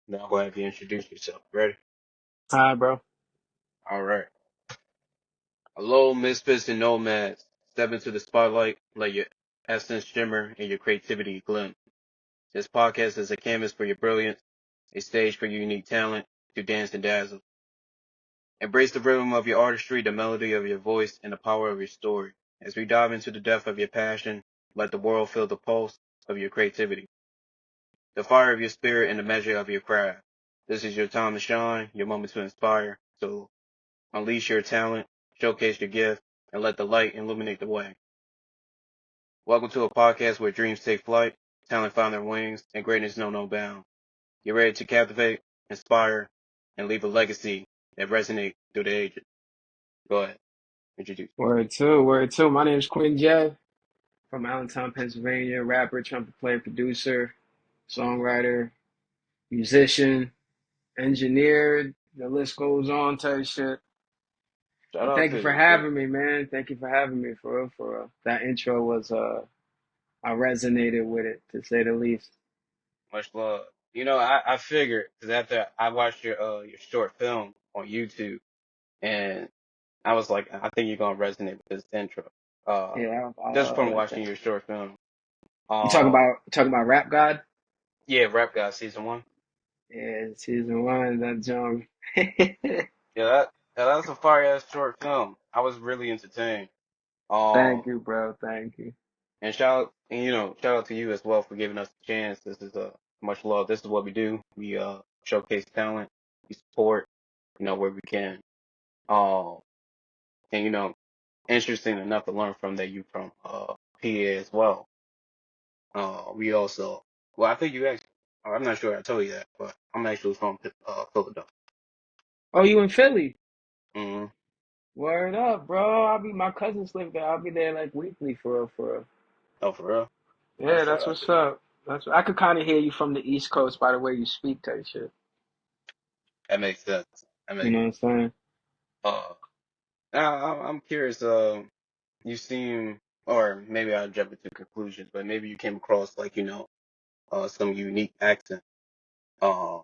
Now go ahead and introduce yourself. Ready? Hi, bro. All right. Hello, misfits and nomads. Step into the spotlight, let your essence shimmer and your creativity glim. This podcast is a canvas for your brilliance, a stage for your unique talent to dance and dazzle. Embrace the rhythm of your artistry, the melody of your voice, and the power of your story. As we dive into the depth of your passion, let the world feel the pulse of your creativity, the fire of your spirit, and the measure of your craft. This is your time to shine, your moment to inspire. So unleash your talent, showcase your gift, and let the light illuminate the way. Welcome to a podcast where dreams take flight, talent find their wings, and greatness know no bounds. You're ready to captivate, inspire, and leave a legacy that resonates through the ages. Go ahead, introduce. Word two. My name is Quin Jaye from Allentown, Pennsylvania. Rapper, trumpet player, producer, songwriter, musician, engineer. The list goes on, type shit. Shout And out thank you to for you, too. having me, man. Thank you for having me, for real, for real. That intro was, I resonated with it, to say the least. Much love. I figured because after I watched your short film on YouTube, and I was like, I think you're gonna resonate with this intro. Uh, Yeah, just from that watching thing. your short film. You talking Um, about Rap God? yeah, Rap God season one. Yeah, season one, that junk. Yeah, that was a fire ass short film. I was really entertained. Thank Um, you, bro. Thank you. and shout out to you as well for giving us a chance. This is much love. This is what we do. We showcase talent. We support, where we can. Um, and interesting enough to learn from that you from PA as well. We also, well, I think you actually, I'm not sure I told you that, but I'm actually from Philadelphia. Oh, you in Philly? Mm-hmm. Word up, bro. My cousins live there. I'll be there like weekly for real, for real. Oh, for real? Oh, Yeah, shout that's out what's to you. up. I could kind of hear you from the East Coast by the way you speak type shit. That makes sense. That You makes know what sense. I'm saying? Uh, now, I'm curious. You seem, or maybe I'll jump into conclusions, but maybe you came across like some unique accent. Uh,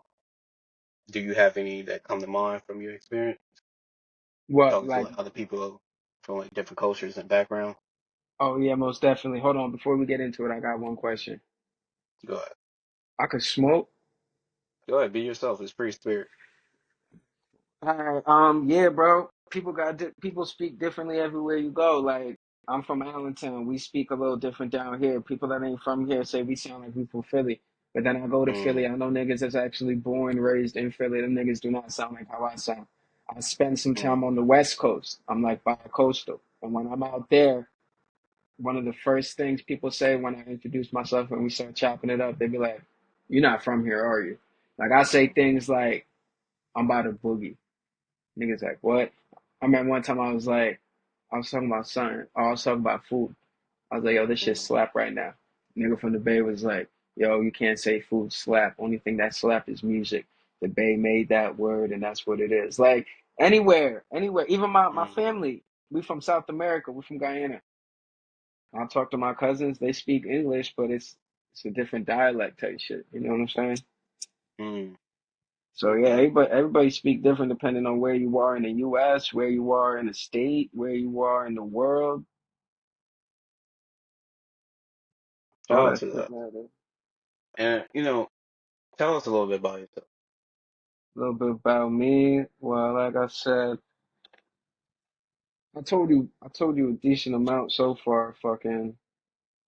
do you have any that come to mind from your experience What, talking to like, like other people from like different cultures and backgrounds? oh yeah, most definitely. Hold on, before we get into it, I got one question. Go ahead. I could smoke? Go ahead. Be yourself. It's free spirit. Alright, yeah, bro. People speak differently everywhere you go. Like, I'm from Allentown. We speak a little different down here. People that ain't from here say we sound like we from Philly. But then I go to Philly. Mm, I know niggas that's actually born, raised in Philly. Them niggas do not sound like how I sound. I spend some mm, time on the West Coast. I'm like bi-coastal. And when I'm out there, one of the first things people say when I introduce myself and we start chopping it up, they be like, "You're not from here, are you?" Like I say things like, "I'm about to boogie." Niggas like, what? I remember one time I was talking about something. I was talking about food. I was like, yo, this shit mm, slap right now. Nigga from the Bay was like, yo, you can't say food slap. Only thing that slap is music. The Bay made that word and that's what it is. Like, anywhere. Even my mm. family, we from South America. We from Guyana. I talk to my cousins. They speak English, but it's a different dialect type shit. You know what I'm saying? Mm. So yeah, Okay. everybody speak different depending on where you are in the U.S., where you are in the state, where you are in the world. Shout All out that to shit that. matters. And tell us a little bit about yourself. A little bit about me. Well, like I said, I told you a decent amount so far. Fucking,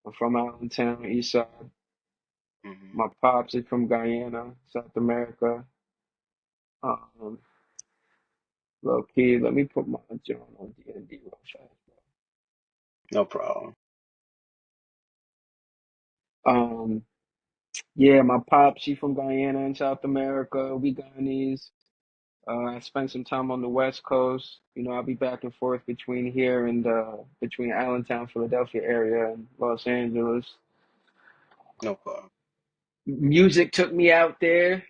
I'm from Allentown, East Side. Hmm. My pops is from Guyana, South America. Um, Low key, let me put my joint on D&D real fast. No problem. Um, yeah, my pops, she from Guyana in South America. We Guyanese. I spent some time on the West Coast. You know, I'll be back and forth between here and between Allentown, Philadelphia area and Los Angeles. No problem. Music took me out there.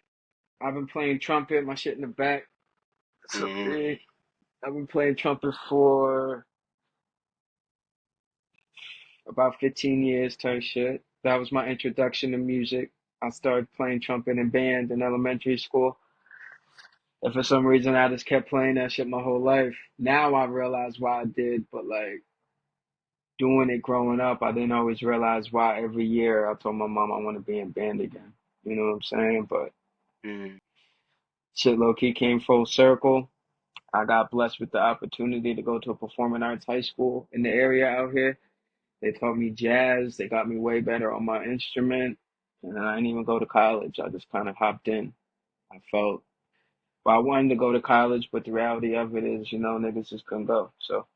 I've been playing trumpet, my shit in the back. Hmm. Something. I've been playing trumpet for about 15 years type shit. That was my introduction to music. I started playing trumpet in band in elementary school. And for some reason, I just kept playing that shit my whole life. Now I realize why I did, but like doing it growing up, I didn't always realize why every year I told my mom I want to be in band again. You know what I'm saying? But Mm. shit low key came full circle. I got blessed with the opportunity to go to a performing arts high school in the area out here. They taught me jazz. They got me way better on my instrument. And then I didn't even go to college. I just kind of hopped in. I felt, well, I wanted to go to college, but the reality of it is, niggas just couldn't go. So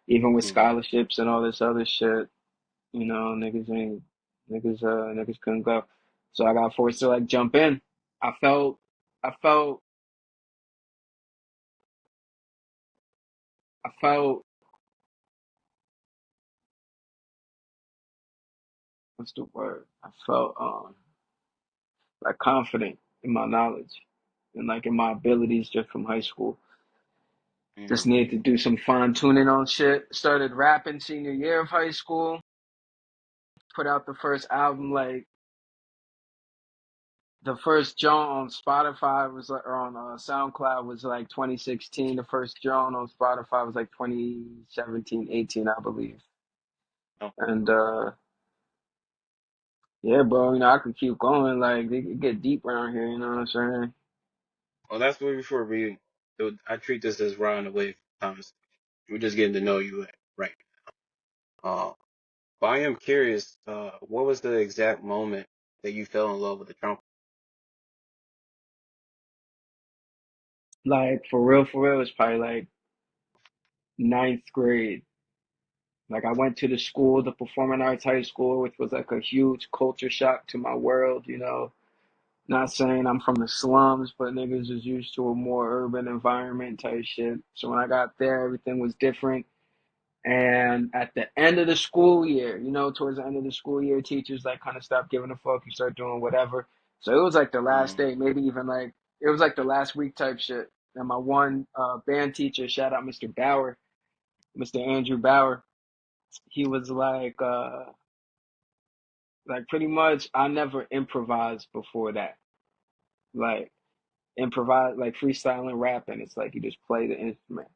even with Mm. scholarships and all this other shit, niggas couldn't go. So I got forced to like jump in. I felt, I felt, I felt, what's the word? I felt, like confident in my knowledge and like in my abilities just from high school. Just Mm. needed to do some fine tuning on shit. Started rapping senior year of high school. Put out the first album like the first joint on Spotify was like, or on SoundCloud was like 2016. The first joint on Spotify was like 2017, 18, I believe. Okay. And yeah, bro, I could keep going. Like it get deep around here. You know what I'm saying? Well, that's what before we. I treat this as round the wave conversation. We're just getting to know you right. Uh, but I am curious. What was the exact moment that you fell in love with the trumpet? Like for real, it's probably like ninth grade. Like I went to the school, the performing arts high school, which was like a huge culture shock to my world. Not saying I'm from the slums, but niggas is used to a more urban environment type shit. So when I got there, everything was different. And at the end of the school year, towards the end of the school year, teachers like kind of stopped giving a fuck. You start doing whatever. So it was like the last Mm. day, maybe even like it was like the last week type shit. And my one band teacher, shout out Mr. Bauer, Mr. Andrew Bauer, he was like pretty much I never improvised before that. Like improvise like freestyling rapping. It's like you just play the instrument.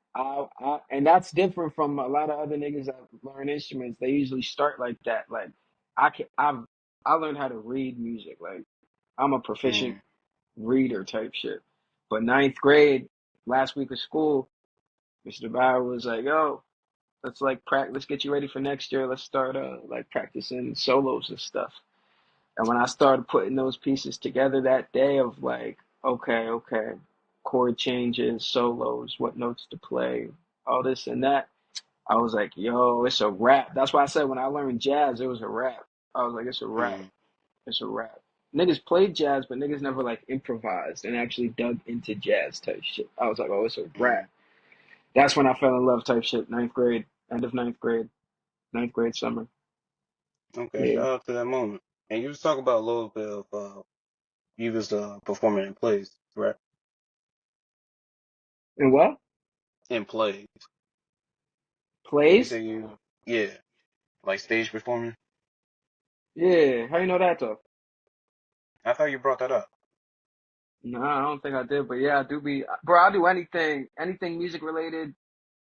And that's different from a lot of other niggas that learn instruments. They usually start like that. Like I learned how to read music. Like I'm a proficient Mm. reader type shit. But ninth grade, last week of school, Mr. Bauer was like, yo, let's get you ready for next year. Let's start like practicing solos and stuff. And when I started putting those pieces together that day of like, okay, chord changes, solos, what notes to play, all this and that, I was like, yo, it's a rap. That's why I said when I learned jazz, it was a rap. I was like, it's a rap. Mm. It's a rap. Niggas played jazz, but niggas never like improvised and actually dug into jazz type shit. I was like, oh, it's a rap. Mm. That's when I fell in love type shit. Ninth grade, end of ninth grade summer. Okay, Yeah. shout out to that moment. And you was talking about a little bit of you was performing in plays, right? And what? In plays. Did you Plays? say you? Yeah, like stage performing. Yeah. How you know that though? I thought you brought that up. No, I don't think I did, but yeah, I do be, bro. I'll do anything music related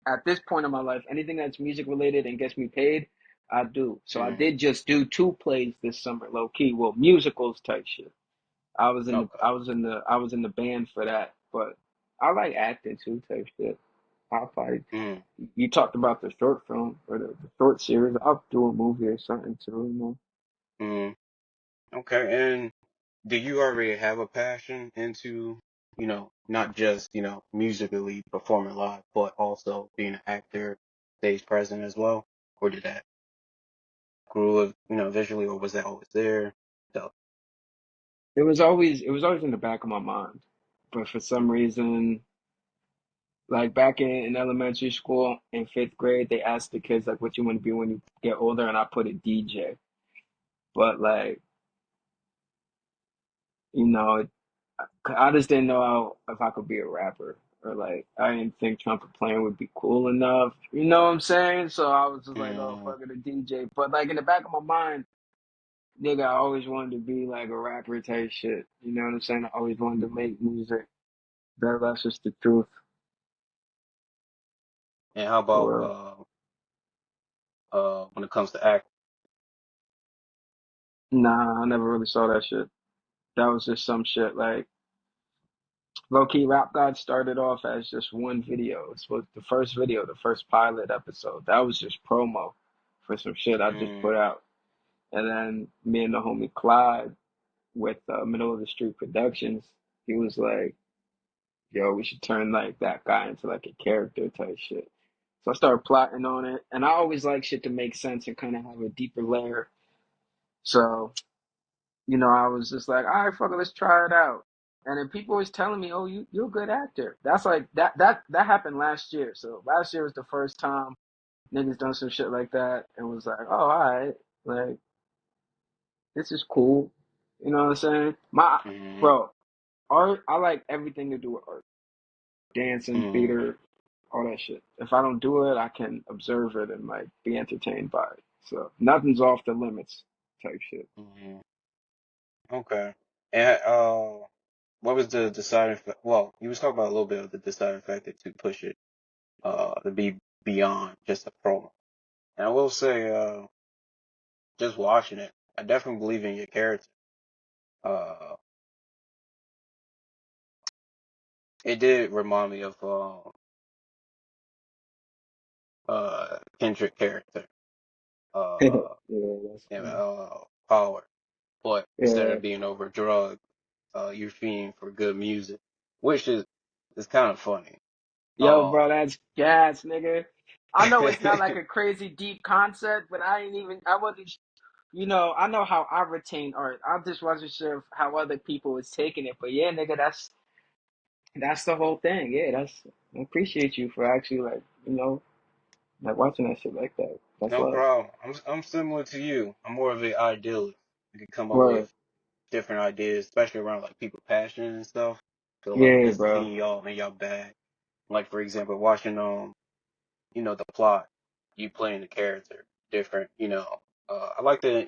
at this point in my life. Anything that's music related and gets me paid, I do. So I Mm. did just do two plays this summer, low key. Well, musicals type shit. Okay. I was in the band for that, but I like acting too type shit. I'll probably, Mm. you talked about the short film or the short series. I'll do a movie or something too. Mm. Okay. And do you already have a passion into, not just, musically performing live, but also being an actor, stage present as well? Or did that grew of, visually, or was that always there? So, It was always in the back of my mind, but for some reason, like back in elementary school in fifth grade, they asked the kids like, "What you want to be when you get older?" And I put a DJ. But like, you know, I just didn't know if I could be a rapper or like I didn't think trumpet playing would be cool enough. You know what I'm saying? So I was just like, "Oh, mm, fuck it, a DJ." But like in the back of my mind, nigga, I always wanted to be like a rapper type shit. You know what I'm saying? I always wanted to make music. That's just the truth. And how about For when it comes to act? nah, I never really saw that shit. That was just some shit like low key. Rap God started off as just one video. It was the first video, the first pilot episode. That was just promo for some shit I just Mm, put out. And then me and the homie Clyde with Middle of the Street Productions, he was like, "Yo, we should turn like that guy into like a character type shit." So I started plotting on it, and I always like shit to make sense and kind of have a deeper layer. So I was just like, all right, fuck it, let's try it out. And then people was telling me, oh, you're a good actor. That's like that happened last year. So last year was the first time niggas done some shit like that, and was like, oh, all right, like this is cool. You know what I'm saying? My mm, bro, art. I like everything to do with art, dancing, mm, theater, all that shit. If I don't do it, I can observe it and like be entertained by it. So nothing's off the limits type shit. mm. Okay. And what was the deciding fact? Well, you was talking about a little bit of the deciding factor to push it to be beyond just a promo. And I will say, just watching it, I definitely believe in your character. Uh, it did remind me of Kendrick character, Yeah, uh, that's and, funny. Power. But instead Yeah. of being over drugs, you're fiending for good music, which is kind of funny. Yo, Uh, bro, that's gas, nigga. I know it's not like a crazy deep concept, but I wasn't, I know how I retain art. I just wasn't sure of how other people was taking it. But yeah, nigga, that's the whole thing. Yeah, I appreciate you for actually like watching that shit like that. That's no love. problem. I'm similar to you. I'm more of an idealist. You can come up Word. with different ideas, especially around like people passion and stuff. So like Yeah, just bro. seeing y'all in y'all bag. Like for example, watching the plot, you playing the character different, I like the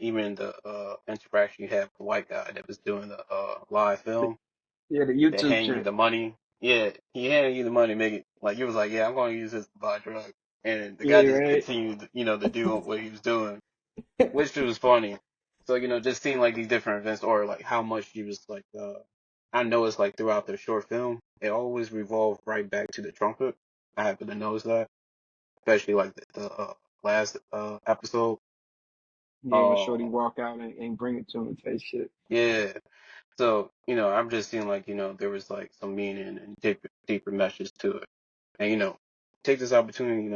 interaction you had with the white guy that was doing the live film. Yeah, the They YouTube hand you shit. the money. Yeah, he handed you the money, make it like you was like, yeah, I'm going to use this to buy drugs, and the guy Yeah, just right. continued, to do what he was doing, which was funny. So just seeing like these different events, or like how much he was like, I know it's like throughout the short film, it always revolved right back to the trumpet. I happen to notice that, especially like the last episode. Yeah, when Shorty Um, walk out and bring it to him and type shit. yeah. So I'm just seeing like there was like some meaning and deeper messages to it, and take this opportunity,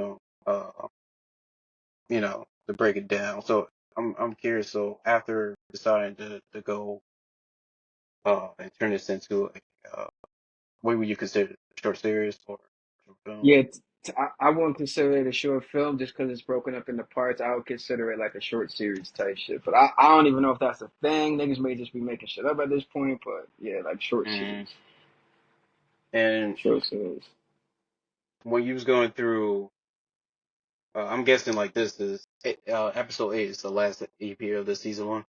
to break it down. So I'm curious. So after deciding to go and turn this into what would you consider a short series or short film? Yeah, I wouldn't consider it a short film just because it's broken up into parts. I would consider it like a short series type shit. But I don't even know if that's a thing. Niggas may just be making shit up at this point. But yeah, like short Mm. series. And Short series. when you was going through, I'm guessing like this is episode 8 is the last EP of the season 1.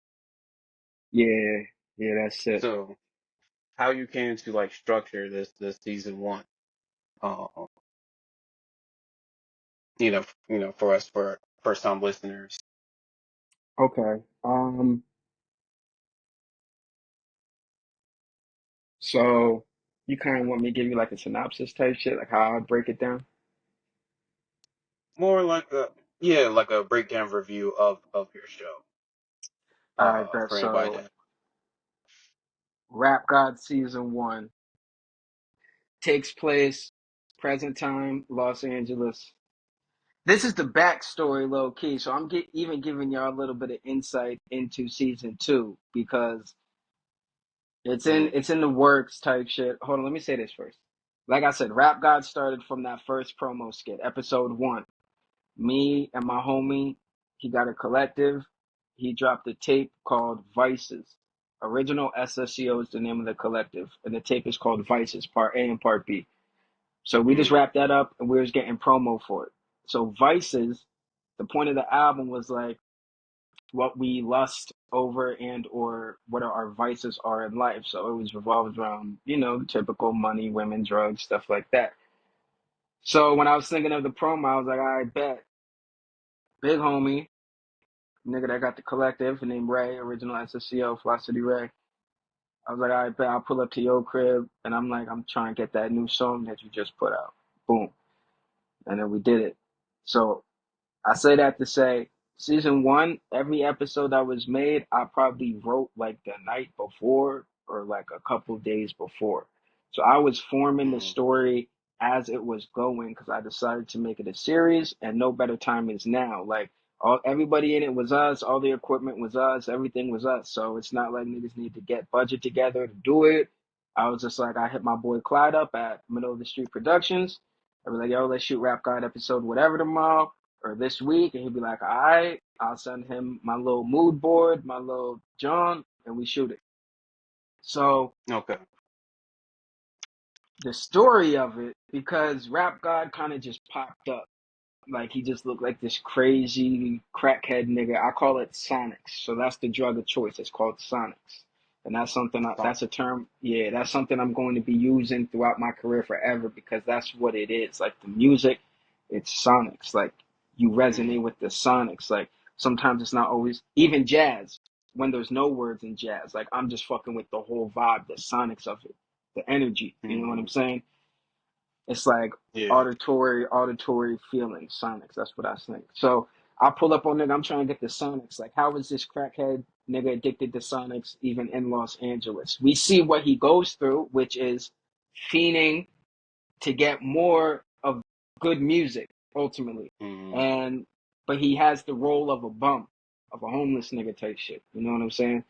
Yeah, yeah, that's it. So how you came to like structure this season 1, um, for us for first time listeners. Okay. So you kind of want me to give you like a synopsis type shit, like how I break it down? More like a breakdown review of your show. All right, bet. For anybody So that. Rap God season one takes place present time, Los Angeles. This is the backstory, low key. So I'm even giving y'all a little bit of insight into season two because Mm, it's in the works type shit. Hold on, let me say this first. Like I said, Rap God started from that first promo skit, episode one. Me and my homie, he got a collective. He dropped a tape called Vices. Original SSCO is the name of the collective, and the tape is called Vices, Part A and Part B. So we just mm, wrapped that up, and we was getting promo for it. So Vices, the point of the album was like what we lust over and or what our vices are in life. So it was revolved around, typical money, women, drugs, stuff like that. So when I was thinking of the promo, I was like, I bet. Big homie, nigga that got the collective named Ray, original SSCO, Fly City Ray. I was like, I bet I'll pull up to your crib and I'm like, I'm trying to get that new song that you just put out. Boom. And then we did it. So I say that to say, season one, every episode that was made, I probably wrote like the night before or like a couple days before. So I was forming the Mm-hmm. story as it was going because I decided to make it a series, and no better time is now. Like everybody in it was us, all the equipment was us, everything was us. So it's not like niggas need to get budget together to do it. I was just like, I hit my boy Clyde up at Middle of the Street Productions. I was like, yo, let's shoot Rap God episode whatever tomorrow or this week, and he'd be like, all right, I'll send him my little mood board, my little John, and we shoot it. So Okay. the story of it, because Rap God kind of just popped up. Like he just looked like this crazy crackhead nigga. I call it Sonics. So that's the drug of choice. It's called Sonics. And that's something, that's a term, yeah, that's something I'm going to be using throughout my career forever because that's what it is. Like the music, it's Sonics. Like you Mm-hmm. resonate with the Sonics. Like sometimes it's not always, even jazz, when there's no words in jazz. Like I'm just fucking with the whole vibe, the Sonics of it, the energy. You know what Mm-hmm. I'm saying? It's like Yeah. auditory feeling, sonics. That's what I think. So I pull up on nigga. I'm trying to get the sonics. Like, how is this crackhead nigga addicted to sonics even in Los Angeles? We see what he goes through, which is fiending to get more of good music ultimately, Mm-hmm. and but he has the role of a bum, of a homeless nigga type shit. You know what I'm saying?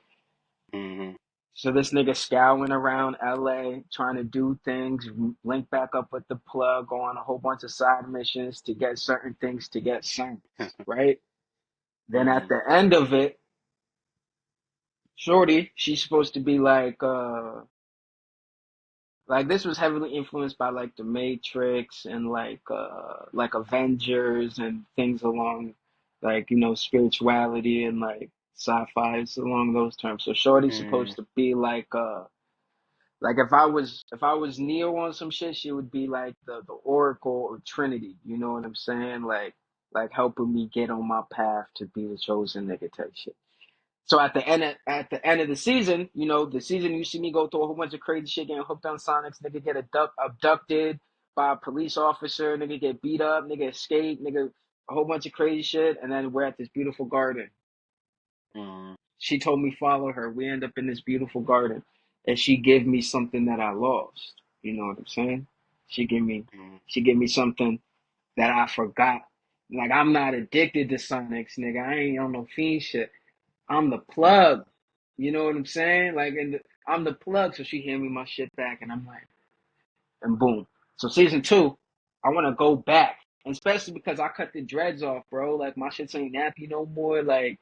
Mm-hmm. So this nigga scouring around LA, trying to do things, link back up with the plug, go on a whole bunch of side missions to get certain things to get signed, right? Then at Mm-hmm. the end of it, Shorty, she's supposed to be like this was heavily influenced by like the Matrix and like Avengers and things along like, spirituality and like sci-fi, it's along those terms. So Shorty's Mm-hmm. supposed to be like if I was Neo on some shit, she would be like the Oracle or Trinity. You know what I'm saying? Like helping me get on my path to be the chosen nigga type shit. So at the end of the season, the season you see me go through a whole bunch of crazy shit, getting hooked on Sonics, nigga get abducted by a police officer, nigga get beat up, nigga escape, nigga a whole bunch of crazy shit, and then we're at this beautiful garden. Mm-hmm. She told me follow her. We end up in this beautiful garden, and she gave me something that I lost. You know what I'm saying? She gave me, she gave me something that I forgot. Like I'm not addicted to Sonics, nigga. I ain't on no fiend shit. I'm the Mm-hmm. plug. You know what I'm saying? Like, I'm the plug. So she hand me my shit back, and I'm like, and boom. So season two, I want to go back, and especially because I cut the dreads off, bro. Like my shit's ain't nappy no more. Like,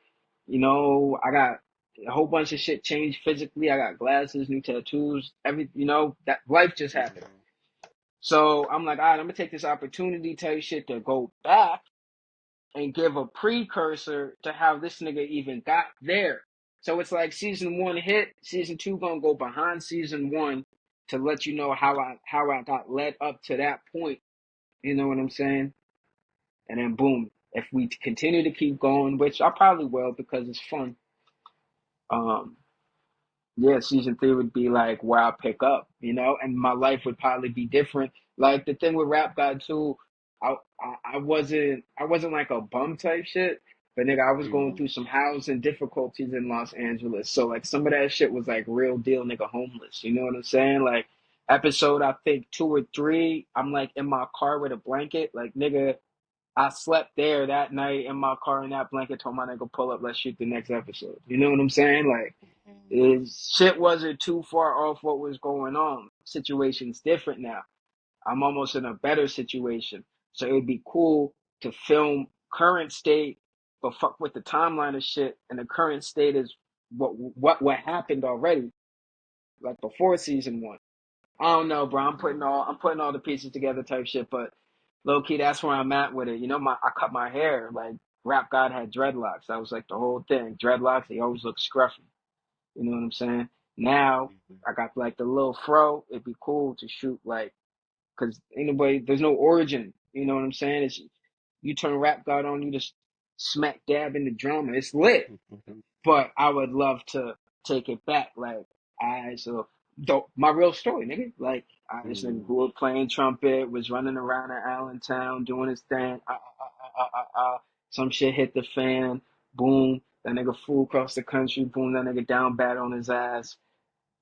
I got a whole bunch of shit changed physically. I got glasses, new tattoos, that life just happened. Mm-hmm. So I'm like, all right, I'm gonna take this opportunity, tell you shit to go back and give a precursor to how this nigga even got there. So it's like season one hit, season two gonna go behind season one to let you know how I got led up to that point. You know what I'm saying? And then boom, if we continue to keep going, which I probably will because it's fun. Um, yeah, season three would be like where I pick up, and my life would probably be different. Like the thing with Rap God too, I wasn't like a bum type shit, but nigga, I was going Mm-hmm. through some housing difficulties in Los Angeles. So like some of that shit was like real deal nigga homeless. You know what I'm saying? Like episode I think two or three, I'm like in my car with a blanket. Like nigga, I slept there that night in my car in that blanket, told my nigga pull up, let's shoot the next episode. You know what I'm saying? Like shit wasn't too far off what was going on. Situation's different now. I'm almost in a better situation. So it would be cool to film current state, but fuck with the timeline of shit. And the current state is what happened already, like before season one. I don't know, bro. I'm putting all the pieces together type shit, but low key, that's where I'm at with it. I cut my hair. Like Rap God had dreadlocks. That was like the whole thing. Dreadlocks, they always look scruffy. You know what I'm saying? Now Mhm. I got like the little fro. It'd be cool to shoot like, cause anybody, there's no origin. You know what I'm saying? It's you turn Rap God on, you just smack dab in the drama. It's lit. Mhm. But I would love to take it back. Like, my real story, nigga. Like, this nigga Mhm. grew up playing trumpet, was running around in Allentown doing his thing. Some shit hit the fan. Boom. That nigga flew across the country. Boom. That nigga down bad on his ass,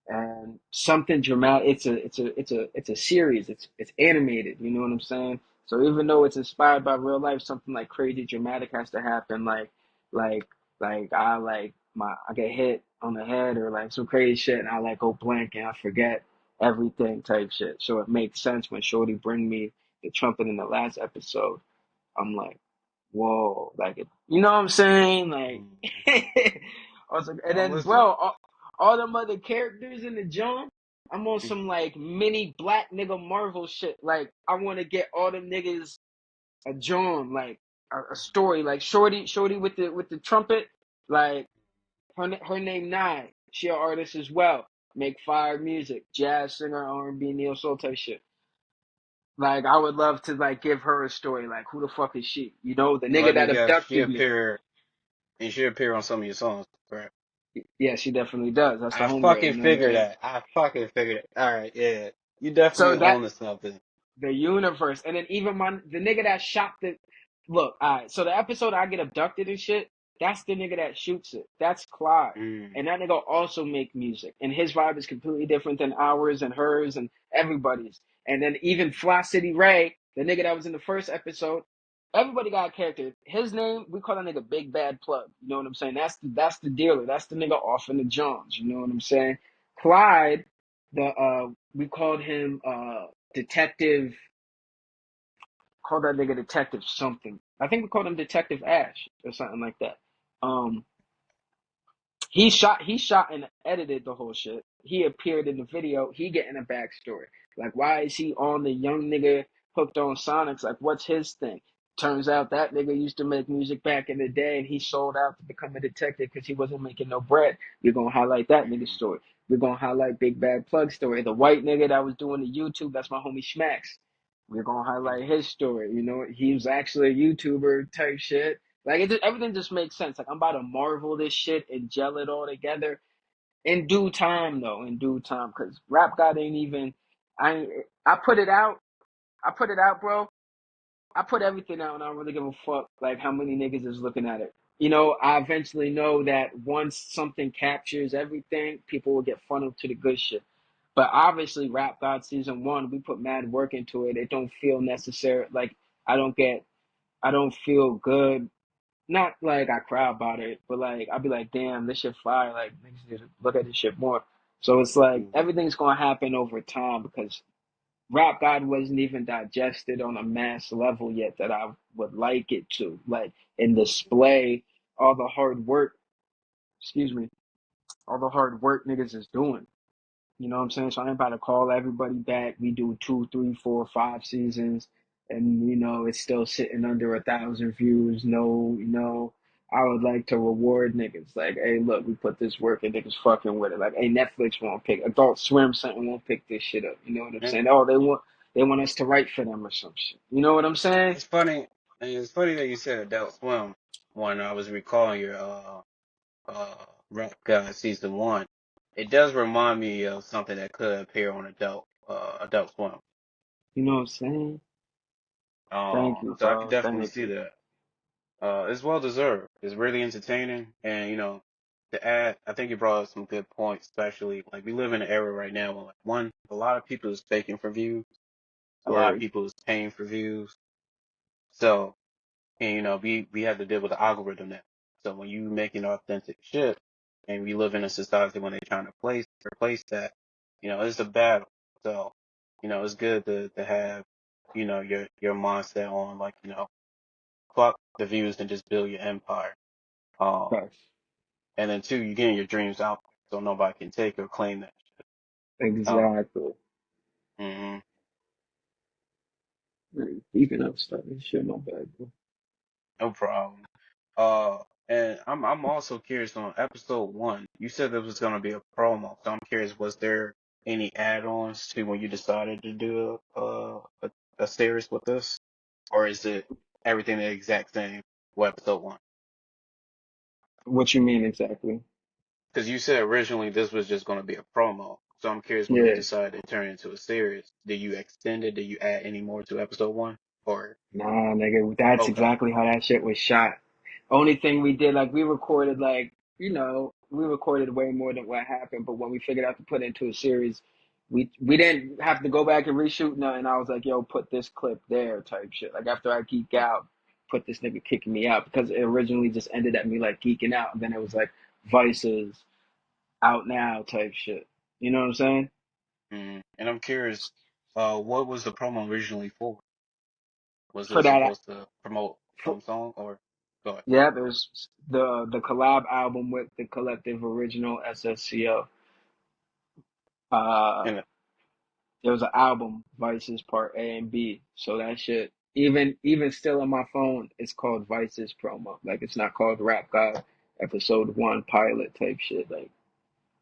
and something dramatic. It's a series. It's animated. You know what I'm saying? So even though it's inspired by real life, something like crazy dramatic has to happen. Like I get hit on the head or like some crazy shit, and I like go blank and I forget everything type shit. So it makes sense when Shorty bring me the trumpet in the last episode. I'm like, whoa, like it, you know what I'm saying? Like, Mhm. I was like, and I'm then listening. bro, all them other characters in the joint, I'm on some like mini black nigga Marvel shit. Like, I want to get all them niggas a joint, like a story, like Shorty with the trumpet, like her name Nye. She an artist as well. Make fire music, jazz singer, R&B, neo soul type shit. Like I would love to like give her a story. Like who the fuck is she? You know, the nigga Let me that guess. abducted me. She appear on some of your songs, correct? Yeah, she definitely does. That's the I homegirl. fucking You know what I'm figured saying? that. I fucking figured it. All right, yeah. You So definitely that own to something. the universe, and then even the nigga that shot the look. All right, so the episode I get abducted and shit. That's the nigga that shoots it. That's Clyde, Mm. and that nigga also make music, and his vibe is completely different than ours and hers and everybody's. And then even Fly City Ray, the nigga that was in the first episode. Everybody got a character. His name, we call that nigga Big Bad Plug. You know what I'm saying? That's the dealer. That's the nigga off in the Johns. You know what I'm saying? Clyde, we called him Detective, called that nigga Detective something. I think we called him Detective Ash or something like that. Um, he shot and edited the whole shit. He appeared in the video. He getting a backstory. Like, why is he on the young nigga hooked on Sonics? Like, what's his thing? Turns out that nigga used to make music back in the day, and he sold out to become a detective because he wasn't making no bread. We're gonna highlight that nigga Mm. story. We're gonna highlight Big Bad Plug story. The white nigga that was doing the YouTube, that's my homie Schmacks. We're gonna highlight Mhm. his story. You know, he was actually a YouTuber type shit. Like everything just makes sense. Like I'm about to marvel this shit and gel it all together in due time, though. In due time, because Rap God ain't even. I ain't, I put it out. I put it out, bro. I put everything out, and I don't really give a fuck like how many niggas is looking at it. You know, I eventually know that once something captures everything, people will get funneled to the good shit. But obviously, Rap God season one, we put mad work into it. It don't feel necessary. Like I don't get. I don't feel good, not like I cry about it, but like I'll be like, damn, this shit fire. Like niggas need to look at this shit more. So it's like Mhm. everything's gonna happen over time because Rap God wasn't even digested on a mass level yet that I would like it to. Like and display all the hard work, excuse me, all the hard work niggas is doing. You know what I'm saying? So I ain't about to call everybody back. We do 2, 3, 4, 5 seasons, and it's still sitting under 1,000 views. No, I would like to reward niggas. Like, hey, look, we put this work and niggas fucking with it. Like, hey, Netflix won't pick, Adult Swim something won't pick this shit up. You know what I'm And saying? Oh, they want us to write for them or some shit. You know what I'm saying? it's funny. And it's funny that you said Adult Swim when I was recalling your uh Rap God season one. It does remind me of something that could appear on Adult Swim. You know what I'm saying? Thank you, So I could bro. definitely Thank see you. that. It's well deserved. It's really entertaining, and to add, I think you brought up some good points, especially like we live in an era right now where like one, a lot of people is faking for views, a lot of Right. people is paying for views. So, and we have to deal with the algorithm now. So when you making authentic shit, and we live in a society when they're trying to replace that, it's a battle. So, it's good to have, your mindset on like, fuck the views and just build your empire. Um, Facts. and then two, you're getting your dreams out so nobody can take or claim that. Um, Exactly. hmm Keeping up stuff and shit, my bad, bro. no problem. Uh, and I'm also curious on episode one. You said there was gonna be a promo, so I'm curious, was there any add-ons to when you decided to do a series with this, or is it everything the exact same with episode one? What you mean exactly? Because you said originally this was just gonna be a promo, so I'm curious when you Yeah. decided to turn it into a series, did you extend it? Did you add any more to episode one? Or Nah, nigga, that's okay. exactly how that shit was shot. Only thing we did, like, we recorded, like, we recorded way more than what happened. But when we figured out to put it into a series, we didn't have to go back and reshoot nothing. I was like, yo, put this clip there, type shit. Like after I geek out, put this nigga kicking me out because it originally just ended at me like geeking out. And then it was like Vices out now type shit. You know what I'm saying? And I'm curious, what was the promo originally for? Was For it that, supposed to promote for, some song or go ahead? yeah, there's the collab album with the collective original SSCO. Uh, And there was an album, Vices Part A and B. So that shit, even still on my phone, it's called Vices promo. Like it's not called Rap God Episode One pilot type shit. Like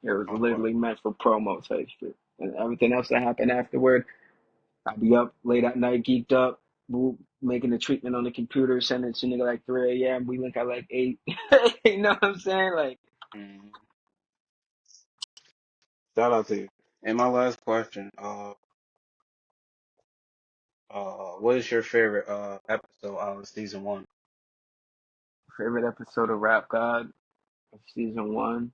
it was okay. literally meant for promo type shit. And everything else that happened afterward, I'd be up late at night, geeked up, making the treatment on the computer, sending it to nigga like 3 a.m. We link at like 8. You know what I'm saying? Like, Mm, Shout out to you. And my last question, what is your favorite episode out of season one? favorite episode of Rap God of season one.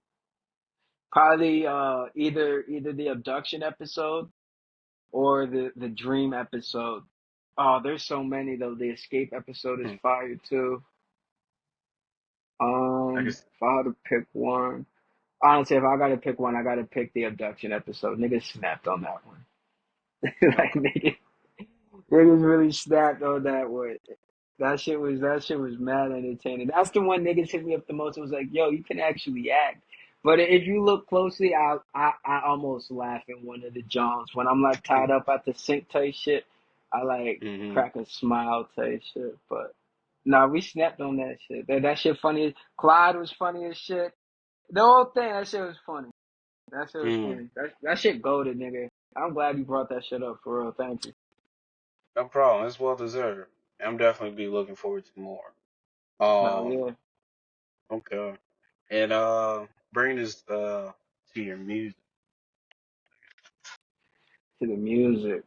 Probably either the abduction episode or the dream episode. Oh, there's so many though. The escape episode is Hmm, fire too. I guess. If I had to pick one, honestly, if I gotta pick one, I gotta pick the abduction episode. Niggas snapped on that one. Like Okay. niggas really snapped on that one. That shit was mad entertaining. That's the one niggas hit me up the most. It was like, yo, you can actually act. But if you look closely, I almost laugh in one of the Johns when I'm like tied up at the sink type shit. I like hmm crack a smile type shit. But nah, we snapped on that shit. That shit funny. Clyde was funny as shit. The whole thing, that shit was funny. That shit was Mm, funny. That shit goaded, nigga. I'm glad you brought that shit up for real. Thank you. no problem. It's well deserved. I'm definitely be looking forward to more. Hell Um, yeah. okay. And bring this to your music. To the music.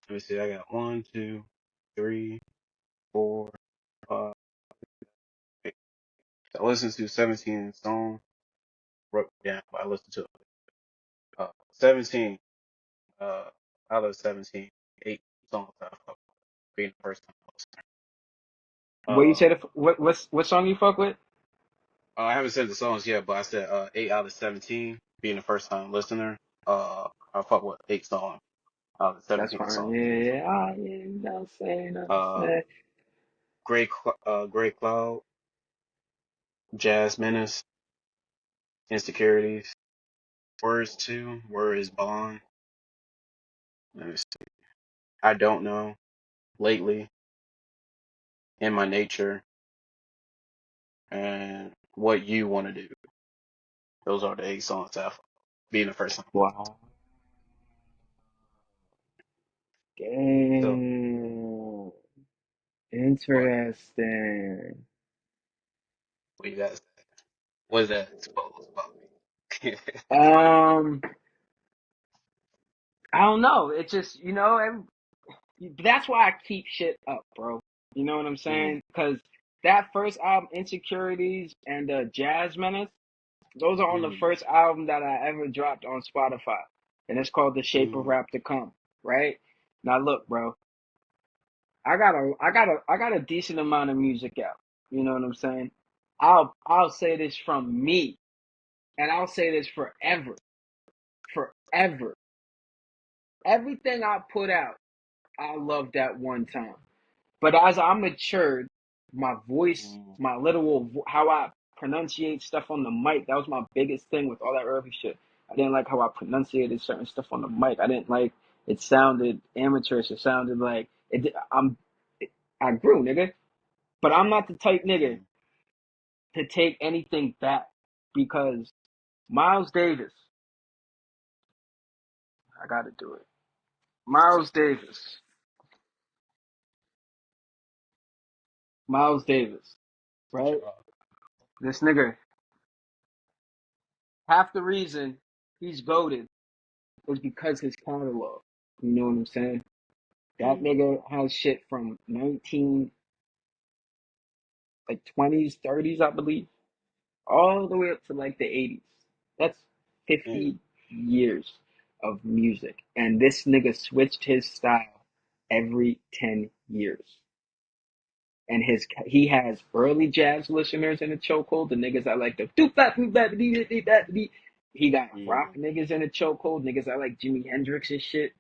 Let me see. I got one, two, three, four, five. Six. I listened to 17 songs. Wrote down. I listened to 17 uh, out of 17, 8 songs I fuck with, being the first time listener. What you said? Uh, What song you fuck with? I haven't said the songs yet, but I said 8 out of 17, being the first time listener. I fuck with 8 songs out of That's 17 fine. songs. Yeah, yeah. Ah, yeah. You know what I'm saying? You know what I'm Uh, saying? Gray Cloud, Jazz Menace, Insecurities, Words 2, Word is Bond. Let me see. I Don't Know, Lately, In My Nature, and What You Want to Do. Those are the 8 songs I fuck with, being the first time listener. Wow. So, Damn. what? Interesting. What you guys? What is that supposed about me? Um, I don't know. It just, that's why I keep shit up, bro. You know what I'm mm, saying? Because that first album, Insecurities and Jazz Menace, those are on the mm, first album that I ever dropped on Spotify. And it's called The Shape of mm, Rap to Come, right? Now look, bro, I got a decent amount of music out. You know what I'm saying? I'll say this from me, and I'll say this forever. Forever. Everything I put out, I loved at one time. But as I matured, my voice, mm, my literal, how I pronunciate stuff on the mic, that was my biggest thing with all that early shit. I didn't like how I pronunciated certain stuff on the mic. I didn't like it sounded amateurish. It sounded like it. I grew, nigga. But I'm not the type nigga. to take anything back because Miles Davis, I got to do it. Miles Davis, Miles Davis, right? This nigga, half the reason he's goated is because his catalog. You know what I'm saying? That Mm. nigga has shit from 19 like 20s, 30s, I believe, all the way up to like the 80s. That's Yeah. 50 years of music. And this nigga switched his style every 10 years. And he has early jazz listeners in the chokehold, the niggas that like the doop that doop that beat beat that beat. He got rock Mm. niggas in the chokehold, niggas that like Jimi Hendrix and shit.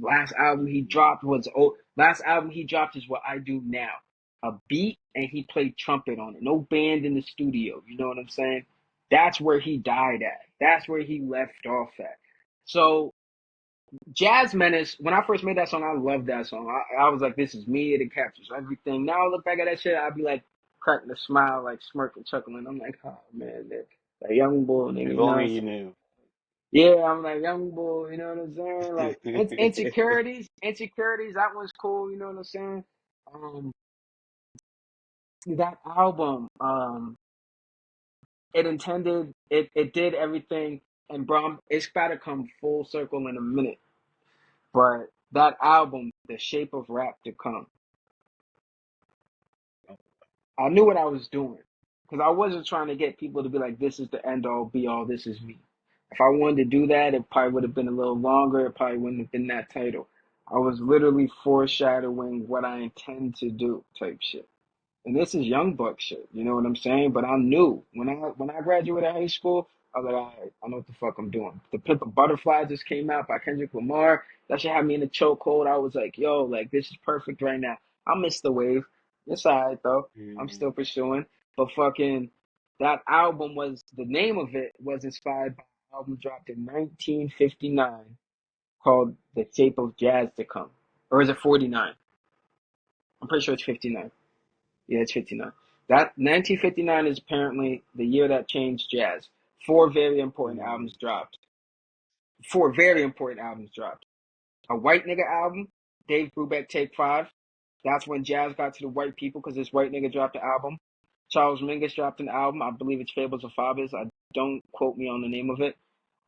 Last album he Mm. dropped was oh, last album he dropped is What I Do Now. A beat and he played trumpet on it. No band in the studio. You know what I'm saying? That's where he died at. That's where he left off at. So Jazz Menace, when I first made that song, I loved that song. I was like, this is me, it captures everything. Now I look back at that shit, I'd be like cracking a smile, like smirking, chuckling. I'm like, oh man, that young boy, nigga, If you know what I'm only you saying? knew. Yeah, I'm like young boy, you know what I'm saying? Like insecurities, that one's cool, you know what I'm saying? Um, that album, it did everything, and bro, it's about to come full circle in a minute. But that album, The Shape of Rap to Come, I knew what I was doing because I wasn't trying to get people to be like, this is the end all be all, this is me. If I wanted to do that, it probably would have been a little longer. It probably wouldn't have been that title. I was literally foreshadowing what I intend to do type shit. And this is young buck shit, you know what I'm saying? But I knew when I graduated high school, I was like, all right, I know what the fuck I'm doing. The Pimp a Butterfly just came out by Kendrick Lamar. That shit had me in a chokehold. I was like, yo, like this is perfect right now. I missed the wave. It's alright though. I'm Mm. still pursuing. But fucking that album was the name of it was inspired by an album dropped in 1959 called The Shape of Jazz to Come. Or is it 49? I'm pretty sure it's 59. Yeah, it's 59. That 1959 is apparently the year that changed jazz. Four very important Mm. albums dropped. Four very important albums dropped. A white nigga album, Dave Brubeck Take Five. That's when jazz got to the white people because this white nigga dropped the album. Charles Mingus dropped an album. I believe it's Fables of Fathers. I don't quote me on the name of it.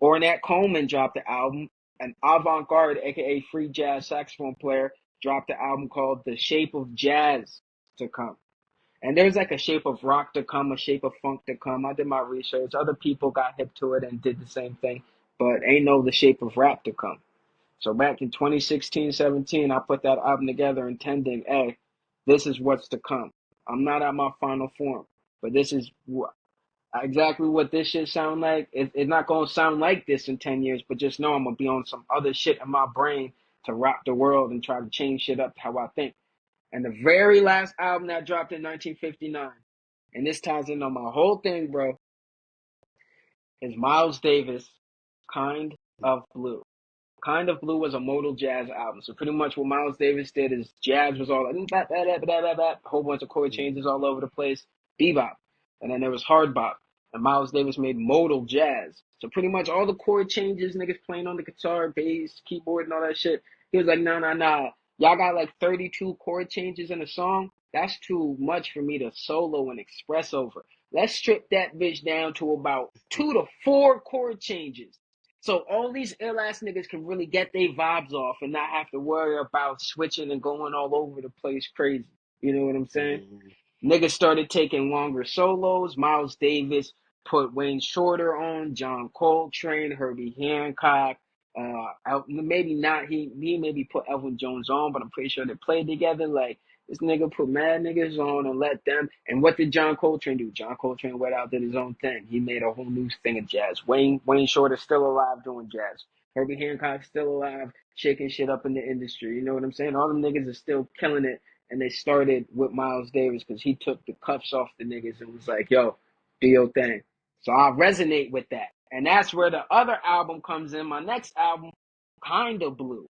Ornette Coleman dropped the album. An avant-garde, aka free jazz saxophone player, dropped the album called The Shape of Jazz to Come. And there's like a shape of rock to come, a shape of funk to come. I did my research. Other people got hip to it and did the same thing, but ain't no the shape of rap to come. So back in 2016, 17, I put that album together intending, hey, this is what's to come. I'm not at my final form, but this is exactly what this shit sound like. It's not going to sound like this in 10 years, but just know I'm going to be on some other shit in my brain to rock the world and try to change shit up how I think. And the very last album that dropped in 1959, and this ties in on my whole thing, bro, is Miles Davis, Kind of Blue. Kind of Blue was a modal jazz album. So pretty much what Miles Davis did is jazz was all like a whole bunch of chord Mm. changes all over the place, bebop. And then there was hard bop. And Miles Davis made modal jazz. So pretty much all the chord changes, niggas playing on the guitar, bass, keyboard, and all that shit. He was like, nah, nah, nah. Y'all got like 32 chord changes in a song. That's too much for me to solo and express over. Let's strip that bitch down to about 2 to 4 chord changes. So all these ill ass niggas can really get their vibes off and not have to worry about switching and going all over the place crazy. You know what I'm saying? Mm. Niggas started taking longer solos. Miles Davis put Wayne Shorter on, John Coltrane, Herbie Hancock. Maybe not. He maybe put Elvin Jones on, but I'm pretty sure they played together. Like this nigga put mad niggas on and let them. And what did John Coltrane do? John Coltrane went out did his own thing. He made a whole new thing of jazz. Wayne Shorter's still alive doing jazz. Herbie Hancock's still alive, shaking shit up in the industry. You know what I'm saying? All them niggas are still killing it, and they started with Miles Davis because he took the cuffs off the niggas and was like, yo, do your thing. So I resonate with that. And that's where the other album comes in. My next album, Kind of Blue.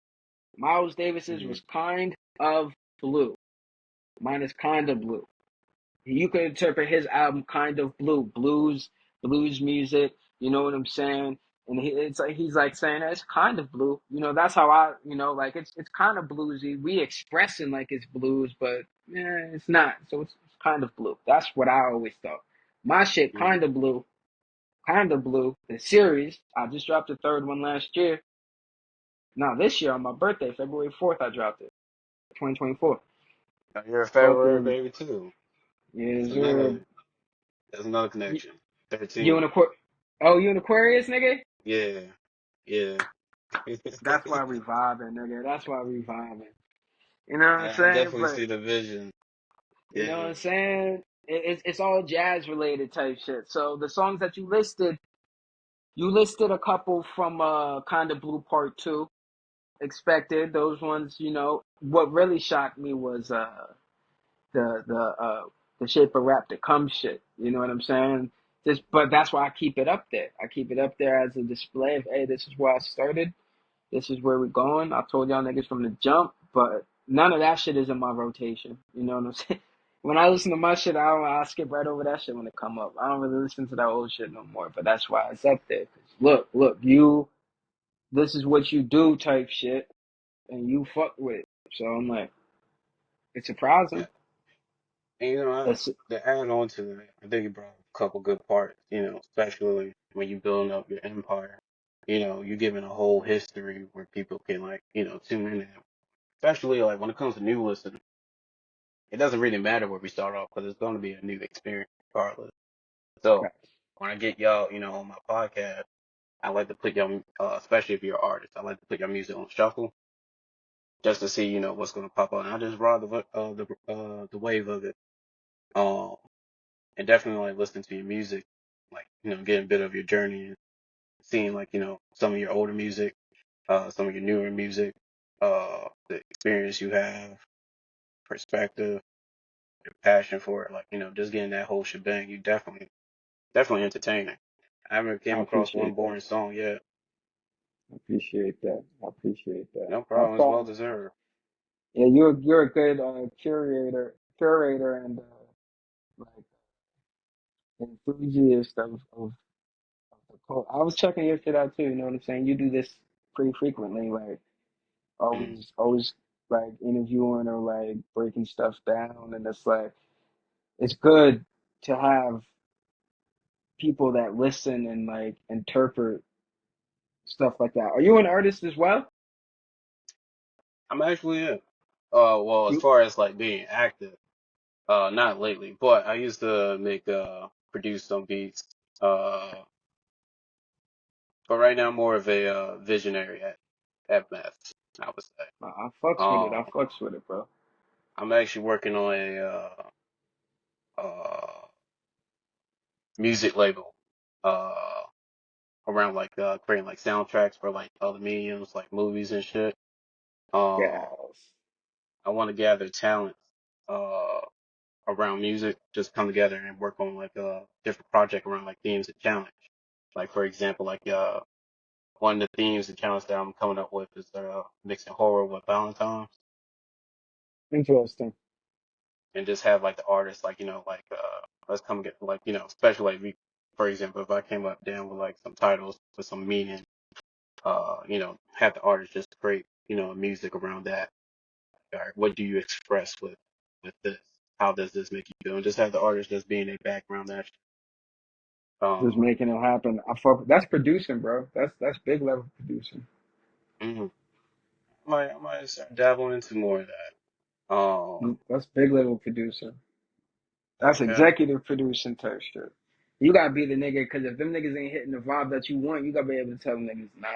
Miles Davis's Mm. was Kind of Blue. Mine is Kind of Blue. You could interpret his album kind of blues music. You know what I'm saying? And it's like he's like saying it's kind of blue. You know, that's how I, like it's kind of bluesy. We expressing like it's blues, but it's not. So it's kind of blue. That's what I always thought. My shit Mm. kind of blue, kind of blue. The series I just dropped the third one last year. Now this year on my birthday, February 4th, I dropped it, 2024. You're a February Fucking baby too. That's yes, sir. another. That's another You, connection. you 13. an Aquarius? Oh, you an Aquarius, nigga? Yeah. Yeah. That's why we vibing, nigga. That's why we vibing. You know what I'm I saying? definitely But see the vision. you know what Yeah. I'm saying? It's all jazz related type shit. So the songs that you listed a couple from Kind of Blue Part Two. Expected those ones. What really shocked me was the the uh the shape of rap to come shit. You know what I'm saying? But that's why I keep it up there. I keep it up there as a display of, hey, this is where I started. This is where we're going. I told y'all niggas from the jump, but none of that shit is in my rotation. You know what I'm saying? When I listen to my shit, I skip right over that shit when it come up. I don't really listen to that old shit no more. But that's why it's up there. 'Cause look, this is what you do type shit, and you fuck with it. So I'm like, it's Yeah. surprising. And It's to add on to that, I think you brought up a couple good parts, especially when you building up your empire. You're giving a whole history where people can like, tune in. Especially like when it comes to new listeners, it doesn't really matter where we start off because it's going to be a new experience regardless. So when I get y'all, on my podcast, I like to put y'all, especially if you're an artist, I like to put your music on shuffle just to see, what's going to pop up. And I just ride the wave of it. Um, and definitely like listening to your music, like, getting a bit of your journey and seeing like, some of your older music, some of your newer music, the experience you have, perspective, your passion for it, like, just getting that whole shebang, you definitely entertaining. I haven't I came across one appreciate that. boring song yet. I appreciate that. I appreciate that. No I problem, it's well thought, deserved. yeah, you're a good curator, and like enthusiast of the cult. I was checking your shit out too. You know what I'm saying? You do this pretty frequently, like Mm. always like interviewing or like breaking stuff down, and it's like it's good to have people that listen and like interpret stuff like that. Are you an artist as well? I'm actually in. Well, as You far as like being active, not lately, but I used to produce some beats. But right now, more of a visionary at best, I would say. I fucks with it. I Um, fucks with it, bro. I'm actually working on a uh, music label uh, around like creating like soundtracks for like other mediums, like movies and shit. Um, Yes. I want to gather talent uh, around music, just come together and work on like a different project around like themes and challenge. Like for example, like one of the themes and challenge that I'm coming up with is mixing horror with Valentine. Interesting. And just have like the artist like like let's come get like especially like for example if I came up down with like some titles with some meaning have the artist just create music around that. All right, what do you express with this, how does this make you feel, and just have the artist just being a background that Just um making it happen. I fuck. That's producing, bro. That's big level producing. mhm. I might start dabbling into more of that That's big level producing. That's okay. executive producing type shit. You gotta be the nigga, cause if them niggas ain't hitting the vibe that you want, you gotta be able to tell them niggas nah.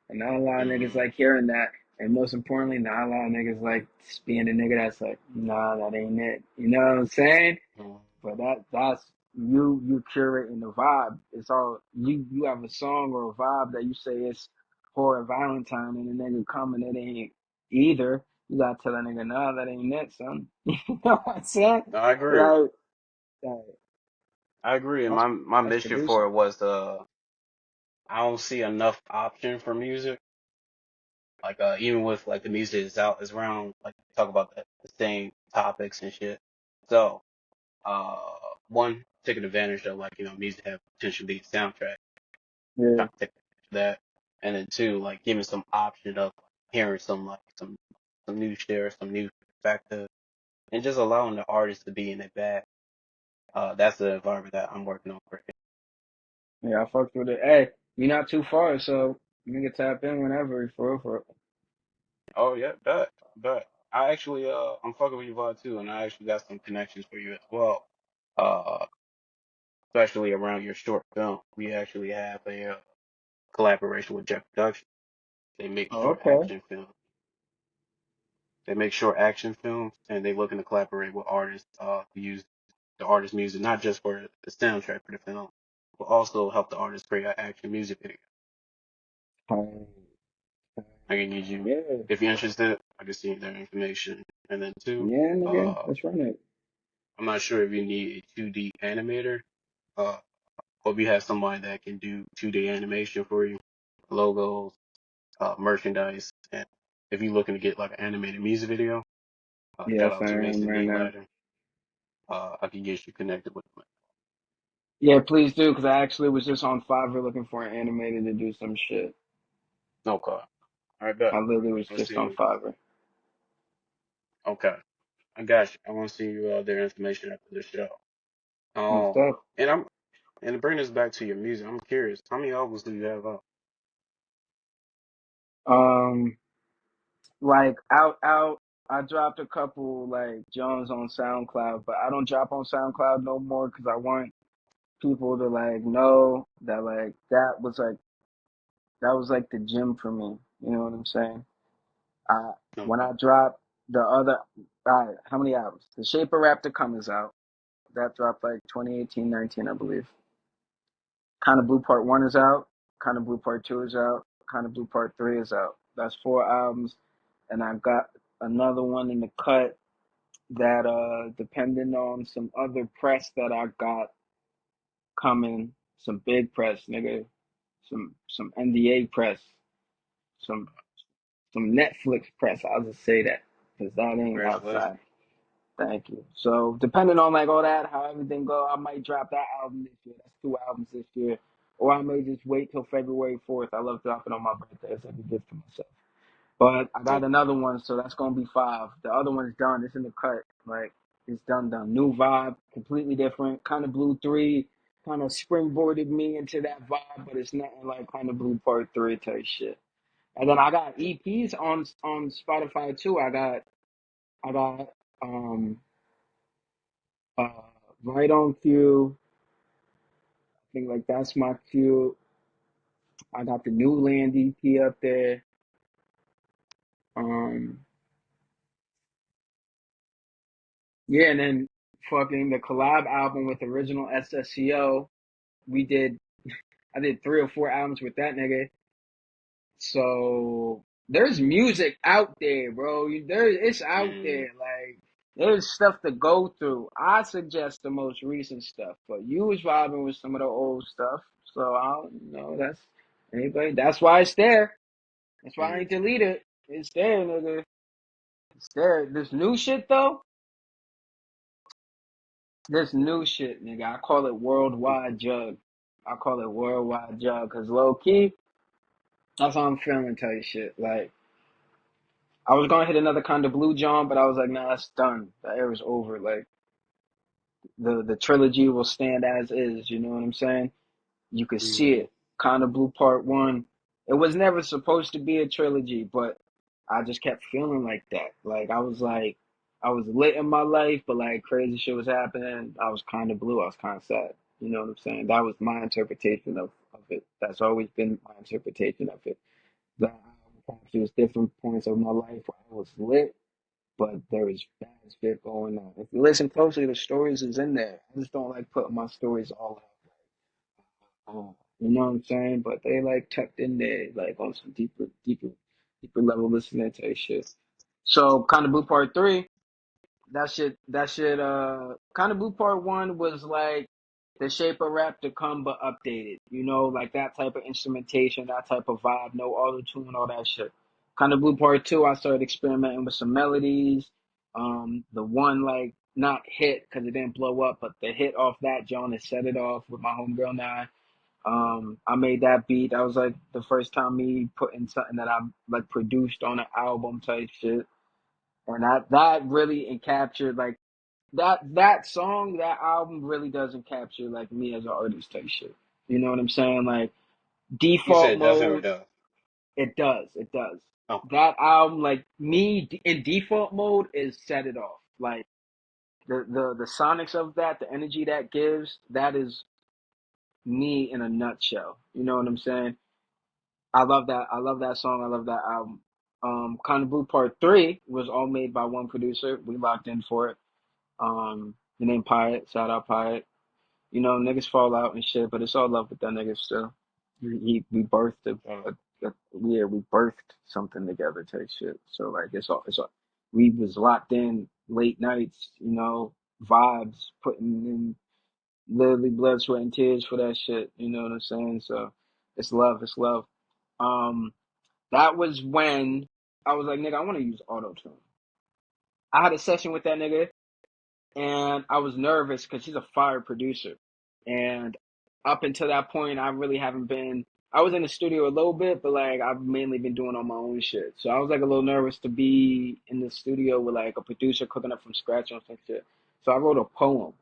And not a lot of niggas Mm-hmm. like hearing that. And most importantly, not a lot of niggas like being the nigga that's like, nah, that ain't it. You know what I'm saying? Mm-hmm. But that's you curating the vibe. It's all you have a song or a vibe that you say it's horror Valentine, and the nigga come and it ain't either. You gotta tell that nigga, nah, that ain't it, son. You know what I'm saying? No, I agree. Like, like I agree, and that's my that's mission for producing. it was I don't see enough option for music. Like even with like the music is out is around like talk about the same topics and shit. So uh, one, taking advantage of like, music have potential to be a soundtrack, Yeah, trying to take advantage of that. And then two, like giving some option of hearing some new shit or some new perspective and just allowing the artist to be in their bag. That's the environment that I'm working on right yeah, I fucked with it. Hey, you're not too far, so you can tap in whenever, for real, for real. now. Oh yeah, bet. I actually I'm fucking with you vibe too, and I actually got some connections for you as well. Uh, especially around your short film. We actually have a collaboration with Jet Productions. They make Oh, short okay. action films. They make short action films, and they looking to collaborate with artists to use the artist's music, not just for the soundtrack for the film, but also help the artist create an action music video. Um, I can need you, yeah, if you're interested, I can see their information. And then two, yeah, nigga, uh, let's run it. I'm not sure if you need a 2D animator, uh, or if you have somebody that can do 2D animation for you, logos, merchandise, and if you're looking to get like an animated music video, shout Yes, out I to am Mason right D. now. Ladder. I can get you connected with them. Yeah, please do, because I actually was just on Fiverr looking for an animator to do some shit. Okay. All right, bet. I literally was Let's just on see. Fiverr. Okay. I got you. I want to see you their information after the show. What's Um, up? and I'm and to bring this back to your music, I'm curious. How many albums do you have out? Um, like out, I dropped a couple like Jones on SoundCloud, but I don't drop on SoundCloud no more because I want people to like know that like that was like the gym for me. You know what I'm saying? I when Okay. I dropped the other, how many albums? The Shape of Rap to Come is out. That dropped like 2018, 19, I believe. Kind of Blue Part 1 is out. Kind of Blue Part 2 is out. Kind of Blue Part 3 is out. That's four albums. And I've got another one in the cut that, depending on some other press that I got coming, some big press, nigga, some NDA press, some some Netflix press. I'll just say that because that ain't Congratulations. outside. Thank you. So depending on like all that, how everything go, I might drop that album this year. That's two albums this year. Or I may just wait till February 4th. I love dropping on my birthday as like a gift to myself. But I got Okay. another one, so that's gonna be five. The other one's done. It's in the cut. Like it's done. New vibe, completely different. Kind of Blue 3 kind of springboarded me into that vibe, but it's nothing like Kind of Blue Part 3 type shit. And then I got EPs on Spotify too. I got um uh, right on cue. I think like that's my cue. I got the new Land EP up there. Um, yeah, and then fucking the collab album with original SSCO. We did. I did three or four albums with that nigga. So there's music out there, bro. It's out Mm, there. Like there's stuff to go through. I suggest the most recent stuff, but you was vibing with some of the old stuff. So I don't know. That's anybody. That's why it's there. That's why I mm, ain't delete it. It's there, nigga. It's there. This new shit though. This new shit, nigga. I call it worldwide jug. I call it worldwide jug because low key, that's how I'm feeling. Tell you shit. Like I was gonna hit another kind of blue John, but I was like, nah, it's done. The era's over. Like the trilogy will stand as is. You know what I'm saying? You could see mm, it. Kind of Blue Part 1. It was never supposed to be a trilogy, but I just kept feeling like that. Like, I was lit in my life, but like crazy shit was happening. I was kind of blue. I was kind of sad. You know what I'm saying? That was my interpretation of it. That's always been my interpretation of it. That perhaps there was different points of my life where I was lit, but there was bad shit going on. If you listen closely, the stories is in there. I just don't like putting my stories all you know what I'm saying? But they like tucked in there, like on some deeper level listening to shit. So kind of Blue Part 3, kind of Blue Part 1 was like the Shape of Rap to come but updated. You know, like that type of instrumentation, that type of vibe, no auto tune, all that shit. Kind of Blue Part 2, I started experimenting with some melodies. The one like not hit because it didn't blow up, but the hit off that John has set it off with my homegirl now. I made that beat. That was like the first time me putting something that I like produced on an album type shit, and that really encaptured like that song, that album really does encapture like me as an artist type shit. You know what I'm saying? Like You said default it doesn't or mode, does? it does, it does. Okay. That album, like me in default mode, is set it off. Like the sonics of that, the energy that gives, that is me in a nutshell. You know what I'm saying? I love that. I love that song. I love that album. Kind of Blue Part 3 was all made by one producer. We locked in for it. The name Pirate, shout out Pirate. You know, niggas fall out and shit, but it's all love with that nigga still. We birthed we birthed something together type shit. So like it's all we was locked in late nights, you know, vibes, putting in literally blood, sweat, and tears for that shit. You know what I'm saying? So it's love, it's love. Um, that was when I was like, nigga, I want to use auto tune. I had a session with that nigga, and I was nervous because he's a fire producer. And up until that point, I really haven't been. I was in the studio a little bit, but like I've mainly been doing all my own shit. So I was like a little nervous to be in the studio with like a producer cooking up from scratch on some shit. So I wrote a poem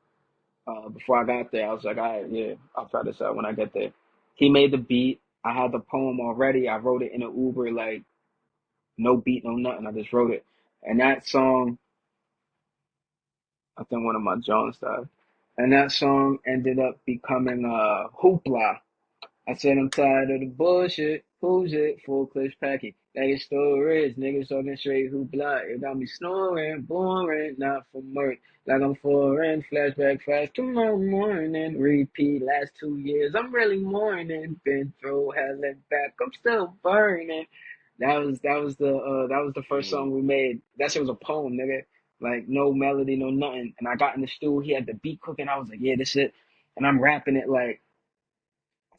before I got there. I was like, all right, yeah, I'll try this out when I get there. He made the beat. I had the poem already. I wrote it in an Uber, like no beat, no nothing. I just wrote it. And that song, I think one of my Jones died. And that song ended up becoming Hoopla. I said I'm tired of the bullshit. Who's it? Full clips packing. Like it's storage. Niggas talking straight hoopla. It got me snoring, boring, not for mirth. Like I'm foreign. Flashback fast tomorrow morning. Repeat last 2 years. I'm really mourning. Been through hell and back. I'm still burning. That was the first Mm. song we made. That shit was a poem, nigga. Like no melody, no nothing. And I got in the stool. He had the beat cooking. I was like, yeah, this shit. And I'm rapping it like.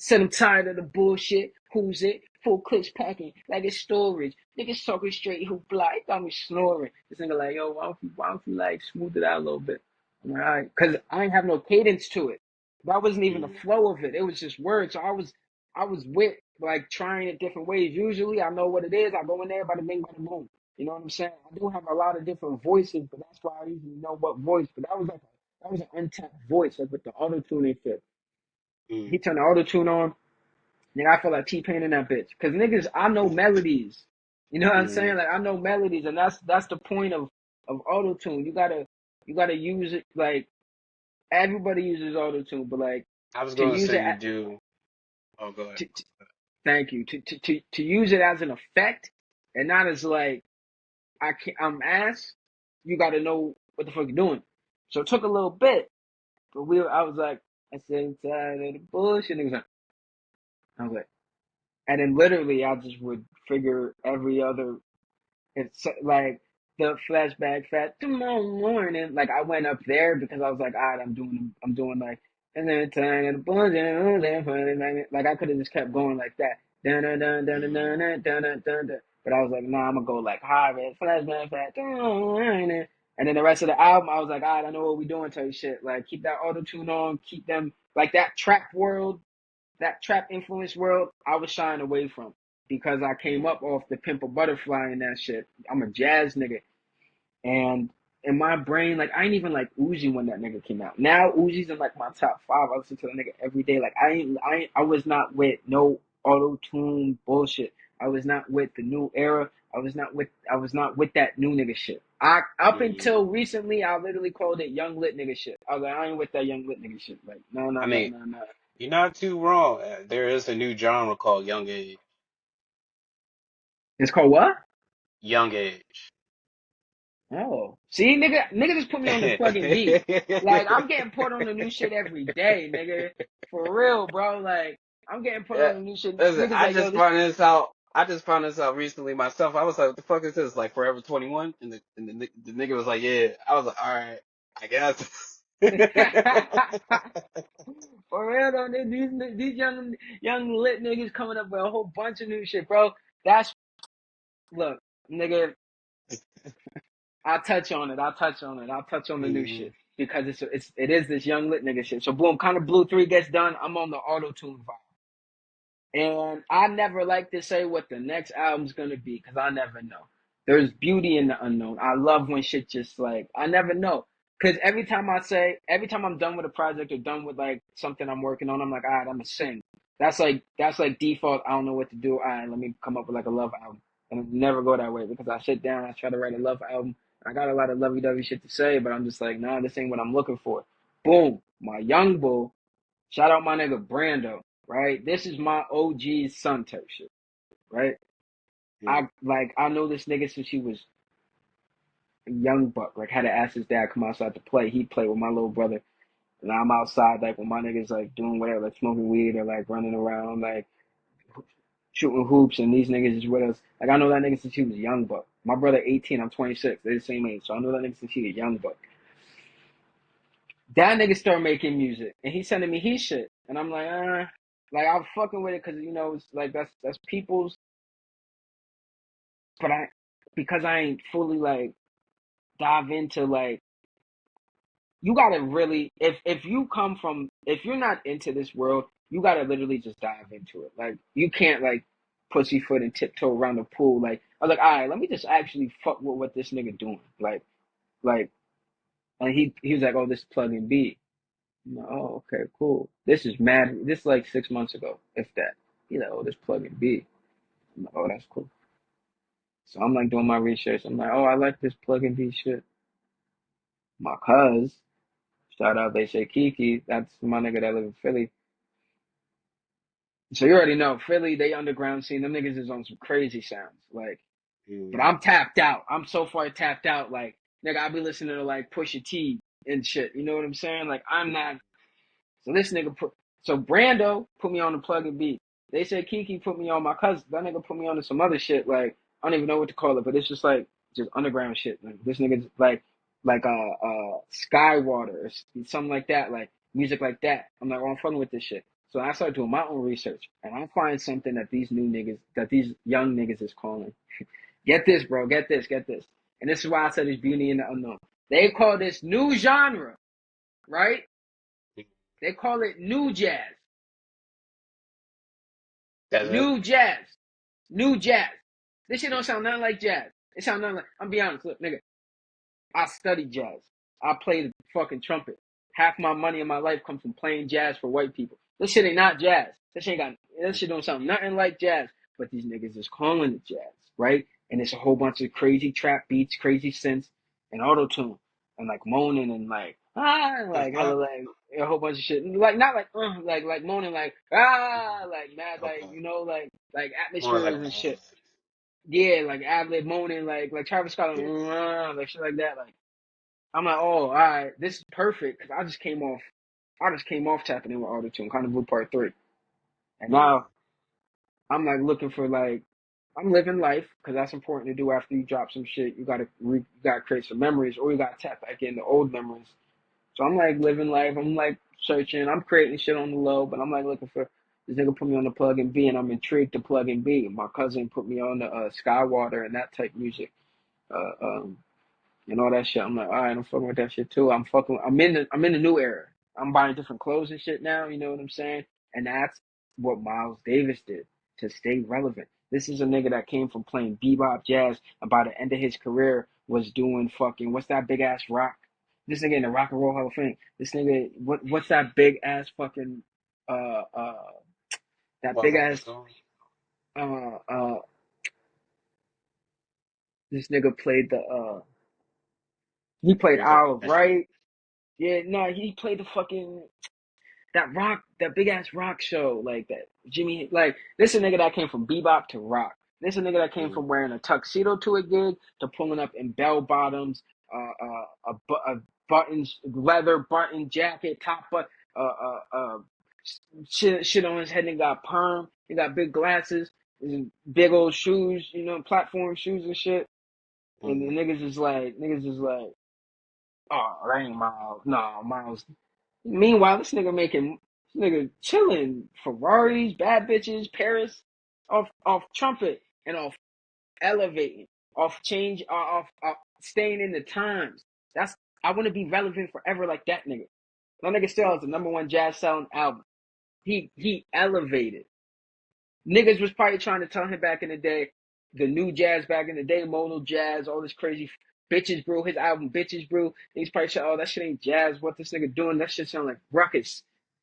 Said I'm tired of the bullshit. Who's it? Full clips packing like it's storage. Niggas talking straight who blind got me snoring. This nigga like, yo, why don't you like smooth it out a little bit? I'm like, all right, cause I ain't have no cadence to it. That wasn't even the Mm. flow of it. It was just words. So I was with like trying it different ways. Usually I know what it is. I go in there by the bing by the boom. You know what I'm saying? I do have a lot of different voices, but that's why I usually know what voice. But that was an untapped voice, like with the auto tuning shit. Mm. He turned the auto tune on. Nigga, I feel like T-Pain in that bitch. Cause niggas, I know melodies. You know what I'm Mm. saying? Like I know melodies, and that's the point of auto tune. You gotta use it. Like everybody uses auto tune, but like I was to going to use say it. you do. Oh, go ahead. Thank you. To use it as an effect and not as like I'm ass. You gotta know what the fuck you're doing. So it took a little bit, but I was like, I said I'm tired of the bullshit. Niggas like, I was like. And then literally, I just would figure every other. It's like the flashback fat tomorrow morning. Like I went up there because I was like, all right, I'm doing like, and then turn and like I could have just kept going like that. Dun dun dun dun dun Mm. dun dun dun dun dun. Dun. But I was like, nah, I'm gonna go like high red flashback fat tomorrow morning. And then the rest of the album, I was like, all right, I know what we doing, type shit. Like keep that auto tune on, keep them like that trap world, that trap influence world, I was shying away from because I came Mm. up off the Pimp a Butterfly and that shit. I'm a jazz nigga. And in my brain, like I ain't even like Uzi when that nigga came out. Now Uzi's in like my top five. I listen to that nigga every day. Like I was not with no auto tune bullshit. I was not with the new era. I was not with that new nigga shit. I up Mm. until recently I literally called it young lit nigga shit. I was like, I ain't with that young lit nigga shit. Like, no, no, I no, mean, no, no. you're not too wrong. There is a new genre called young age. It's called what? Young age. Oh, see, nigga just put me on the fucking beat. Like I'm getting put on the new shit every day, nigga. For real, bro. Like I'm getting put on Yeah. the new shit. Listen, Niggas like, yo, this. I just found this out recently myself. I was like, what the fuck is this? Like Forever 21? And the nigga was like, yeah. I was like, all right, I guess. For real though, these young lit niggas coming up with a whole bunch of new shit, bro. That's look, nigga. I'll touch on it. I'll touch on it. I'll touch on the new Mm-hmm. shit because it is this young lit nigga shit. So boom, kind of Blue 3 gets done. I'm on the auto tune vibe. And I never like to say what the next album's gonna be because I never know. There's beauty in the unknown. I love when shit just like I never know. Cause every time I'm done with a project or done with like something I'm working on, I'm like, all right, I'm gonna sing. That's like default. I don't know what to do. All right, let me come up with like a love album. And it never go that way because I sit down, I try to write a love album. I got a lot of lovey dovey shit to say, but I'm just like, nah, this ain't what I'm looking for. Boom, my young bull. Shout out my nigga Brando, right? This is my OG's son type shit, right? I know this nigga since he was a young buck. Like had to ask his dad come outside to play. He'd play with my little brother, and I'm outside like when my niggas like doing whatever, like smoking weed or like running around, like shooting hoops, and these niggas is with us. Like I know that nigga since he was a young buck. My brother 18, I'm 26. They're the same age, so I know that nigga since he was a young buck. That nigga started making music, and he's sending me his shit, and I'm like, like I'm fucking with it because you know it's like that's people's, but because I ain't fully like dive into like you gotta really if you come from if you're not into this world, you gotta literally just dive into it. Like you can't like pussyfoot and tiptoe around the pool. Like I was like, all right, let me just actually fuck with what this nigga doing. Like, and he was like, oh, this is plug and B. Like, oh, okay, cool. This is mad. This is like 6 months ago, if that. You know, this plug and B. I'm like, oh, that's cool. So I'm like doing my research. I'm like, oh, I like this plug and B shit. My cuz, shout out, they say Kiki. That's my nigga that live in Philly. So you already know Philly, they underground scene. Them niggas is on some crazy sounds. Like, but Mm-hmm. I'm tapped out. I'm so far tapped out. Like, nigga, I be listening to like Pusha T and shit. You know what I'm saying? Like, I'm not. So this nigga so Brando put me on the plug and beat. They said Kiki put me on my cousin. That nigga put me on to some other shit. Like I don't even know what to call it, but it's just like just underground shit. Like, this nigga's like Skywater or something like that. Like music like that. I'm like, well, I'm fucking with this shit. So I started doing my own research, and I find something that these young niggas is calling. Get this, bro. Get this. Get this. And this is why I said there's beauty in the unknown. They call this new genre, right? They call it new jazz. That's it. New jazz. New jazz. This shit don't sound nothing like jazz. It sound nothing like, I'm be honest, look, nigga, I study jazz. I play the fucking trumpet. Half my money in my life comes from playing jazz for white people. This shit ain't not jazz. This shit don't sound nothing like jazz. But these niggas is calling it jazz, right? And it's a whole bunch of crazy trap beats, crazy synths, and auto tune, and like moaning and like The like hella fuck? like a whole bunch of shit. Like not like like moaning like like mad like Okay. you know like More like atmospheres and shit. Yeah, like ad lib moaning like Travis Scott yeah. like shit like that. Like I'm like, oh, all right, this is perfect because I just came off tapping in with auto tune, kind of Blue Part 3, and Mm-hmm. now I'm like looking for like I'm living life because that's important to do after you drop some shit. You gotta create some memories or you gotta tap back into old memories. So I'm like living life. I'm like searching. I'm creating shit on the low, but I'm like looking for this nigga put me on the plug and B, and I'm intrigued to plug and B. My cousin put me on the Skywater and that type music, uh, um, and all that shit. I'm like, all right, I'm fucking with that shit too. I'm in the new era. I'm buying different clothes and shit now. You know what I'm saying? And that's what Miles Davis did to stay relevant. This is a nigga that came from playing bebop jazz, and by the end of his career was doing fucking what's that big ass rock? This nigga in the Rock and Roll Hall of Fame. This nigga, what's that big ass fucking uh uh that What, big like the ass song? uh uh this nigga played the he played There's like Isle a of bunch of. Right. Yeah, no, he played the fucking that big ass rock show like that. Jimmy, like this is a nigga that came from bebop to rock. This is a nigga that came Mm-hmm. from wearing a tuxedo to a gig to pulling up in bell bottoms, a buttons, leather button jacket, top but shit on his head. And got perm. He got big glasses, big old shoes, you know, platform shoes and shit. And the Mm-hmm. niggas is like, oh, that ain't Miles. No, Miles. Meanwhile, this nigga chilling, Ferraris, bad bitches, Paris, off trumpet and off elevating, off change, off staying in the times. That's I want to be relevant forever like that nigga. That nigga still has the #1 jazz selling album. He elevated. Niggas was probably trying to tell him back in the day, the new jazz back in the day, modal jazz, all this crazy bitches brew, his album Bitches Brew. He's probably said, oh, that shit ain't jazz. What this nigga doing? That shit sound like ruckus.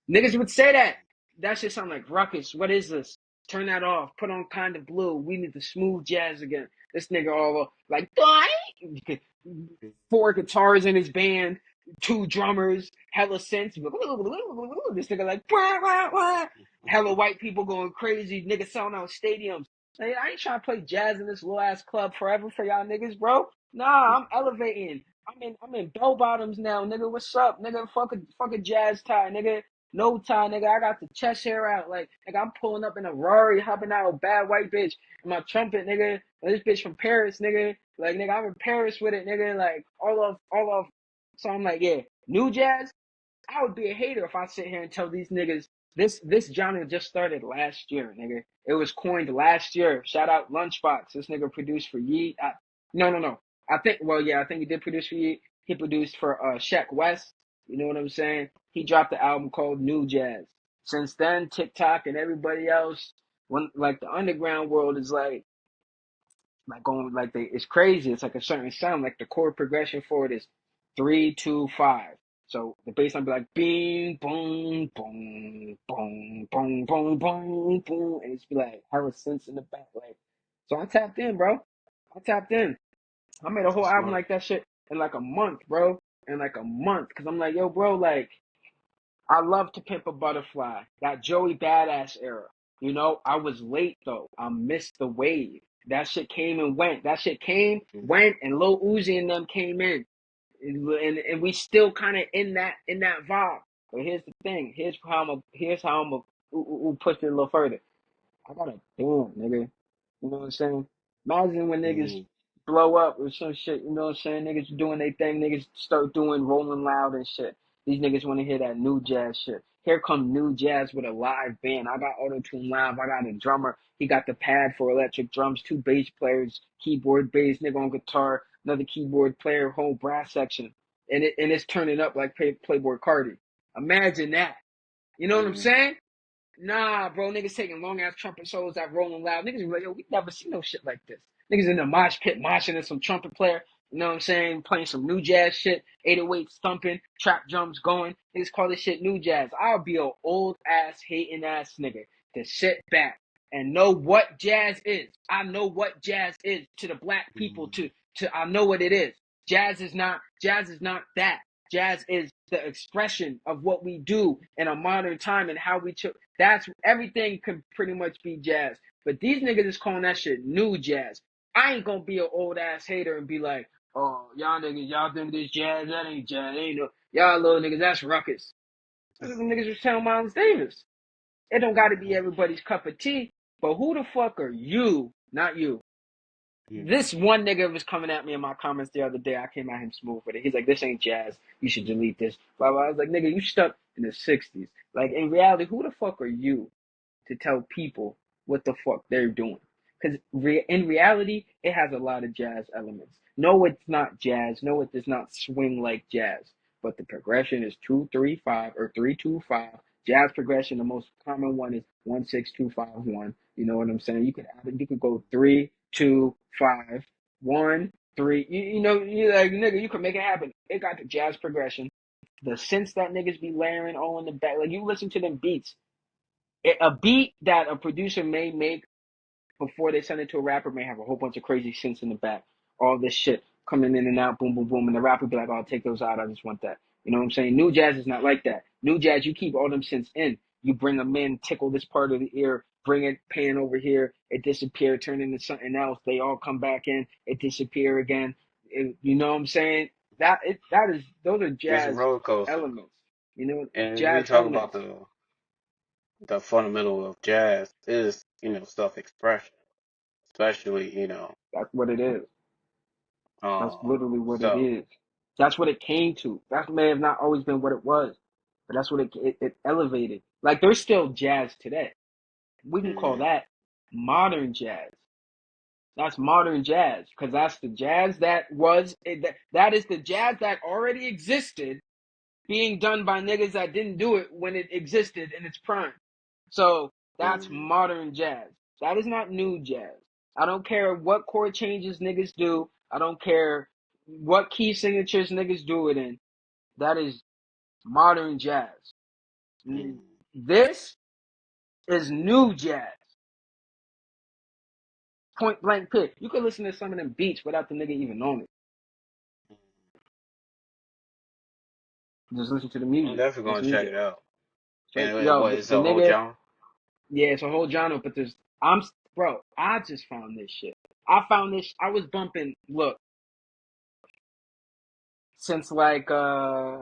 Niggas would say that. That shit sound like ruckus. What is this? Turn that off. Put on Kind of Blue. We need the smooth jazz again. This nigga all like, 4 guitars in his band, 2 drummers, hella synths. This nigga like, wah, wah, wah. Hella white people going crazy, niggas selling out stadiums. Like, I ain't trying to play jazz in this little ass club forever for y'all niggas, bro. Nah, I'm elevating. I'm in bell bottoms now, nigga. What's up, nigga? Fuck a jazz tie, nigga. No tie, nigga. I got the chest hair out, like I'm pulling up in a Rari, hopping out a bad white bitch, and my trumpet, nigga. And this bitch from Paris, nigga. Like, nigga, I'm in Paris with it, nigga. Like, all of. So I'm like, yeah, new jazz. I would be a hater if I sit here and tell these niggas this genre just started last year, nigga. It was coined last year. Shout out Lunchbox. This nigga produced for Yeet. No. I think he did produce for Yeet. He produced for Sheck West. You know what I'm saying? He dropped the album called New Jazz. Since then, TikTok and everybody else, when like the underground world is like going like it's crazy. It's like a certain sound. Like the chord progression for it is 3-2-5. So the bass line be like bing boom boom boom boom boom boom boom, and it's be like hella synths in the back. Like, so I tapped in, bro. I tapped in. I made a That's whole what's album smart. like that shit in like a month, bro. In like a month, cause I'm like, yo, bro, like I love To Pimp a Butterfly, that Joey Badass era. You know, I was late though. I missed the wave. That shit came and went. That shit came, went, and Lil Uzi and them came in, and we still kind of in that vibe. But here's the thing. Here's how I'm push it a little further. I got a band, nigga. You know what I'm saying? Imagine when niggas Mm-hmm. blow up or some shit, you know what I'm saying? Niggas doing their thing, niggas start doing Rolling Loud and shit. These niggas want to hear that new jazz shit. Here come new jazz with a live band. I got auto-tune live. I got a drummer. He got the pad for electric drums, 2 bass players, keyboard, bass, nigga on guitar, another keyboard player, whole brass section. And it's turning up like Playboy Cardi. Imagine that. You know what I'm Mm-hmm. saying? Nah, bro, niggas taking long ass trumpet solos that rolling loud. Niggas be like, yo, we never seen no shit like this. Niggas in the mosh pit moshing at some trumpet player, you know what I'm saying? Playing some new jazz shit, 808 thumping, trap drums going. Niggas call this shit new jazz. I'll be a old ass hating ass nigga to sit back and know what jazz is. I know what jazz is to the black people. To I know what it is. Jazz is not that. Jazz is the expression of what we do in a modern time and how we that's everything can pretty much be jazz. But these niggas is calling that shit new jazz. I ain't gonna be an old ass hater and be like, oh, y'all niggas, y'all think this jazz, that ain't jazz, ain't no, y'all little niggas, that's ruckus. That's what the niggas was telling Miles Davis. It don't gotta be everybody's cup of tea, but who the fuck are you, not you? Mm-hmm. This one nigga was coming at me in my comments the other day. I came at him smooth with it. He's like, this ain't jazz. You should delete this. Blah, blah. I was like, nigga, you stuck in the 60s. Like, in reality, who the fuck are you to tell people what the fuck they're doing? Because in reality, it has a lot of jazz elements. No, it's not jazz. No, it does not swing like jazz. But the progression is 2-3-5 or 3-2-5. Jazz progression, the most common one is 1-6-2-5-1. You know what I'm saying? You could add it. You could go 3-2-5, 1-3. You know, you like nigga. You could make it happen. It got the jazz progression. The synths that niggas be layering all in the back. Like you listen to them beats, a beat that a producer may make before they send it to a rapper may have a whole bunch of crazy synths in the back, all this shit coming in and out, boom, boom, boom, and the rapper be like, "Oh, I'll take those out. I just want that." You know what I'm saying? New jazz is not like that. New jazz, you keep all them synths in. You bring them in, tickle this part of the ear, bring it, pan over here, it disappear, turn into something else. They all come back in, it disappear again. You know what I'm saying? Those are It's a jazz roller coaster. elements. You know, And we jazz talk about elements. the fundamental of jazz is, self-expression, especially, That's what it is. That's uh, literally what it so, is. That's what it came to. That may have not always been what it was, but that's what it elevated. Like there's still jazz today. We can call hmm that modern jazz. That's modern jazz, because that's the jazz that was that is the jazz that already existed, being done by niggas that didn't do it when it existed in its prime. So that's Mm, modern jazz. That is not new jazz. I don't care what chord changes niggas do. I don't care what key signatures niggas do it in. That is modern jazz. mm, This is new jazz. Point blank period. You could listen to some of them beats without the nigga even knowing it. Just listen to the I'm music. definitely It's gonna check music. it out. Straight, And yo, what the, is the the whole nigga, genre? yeah, it's a whole genre, but bro, I just found this shit. I found this, I was bumping, look, since like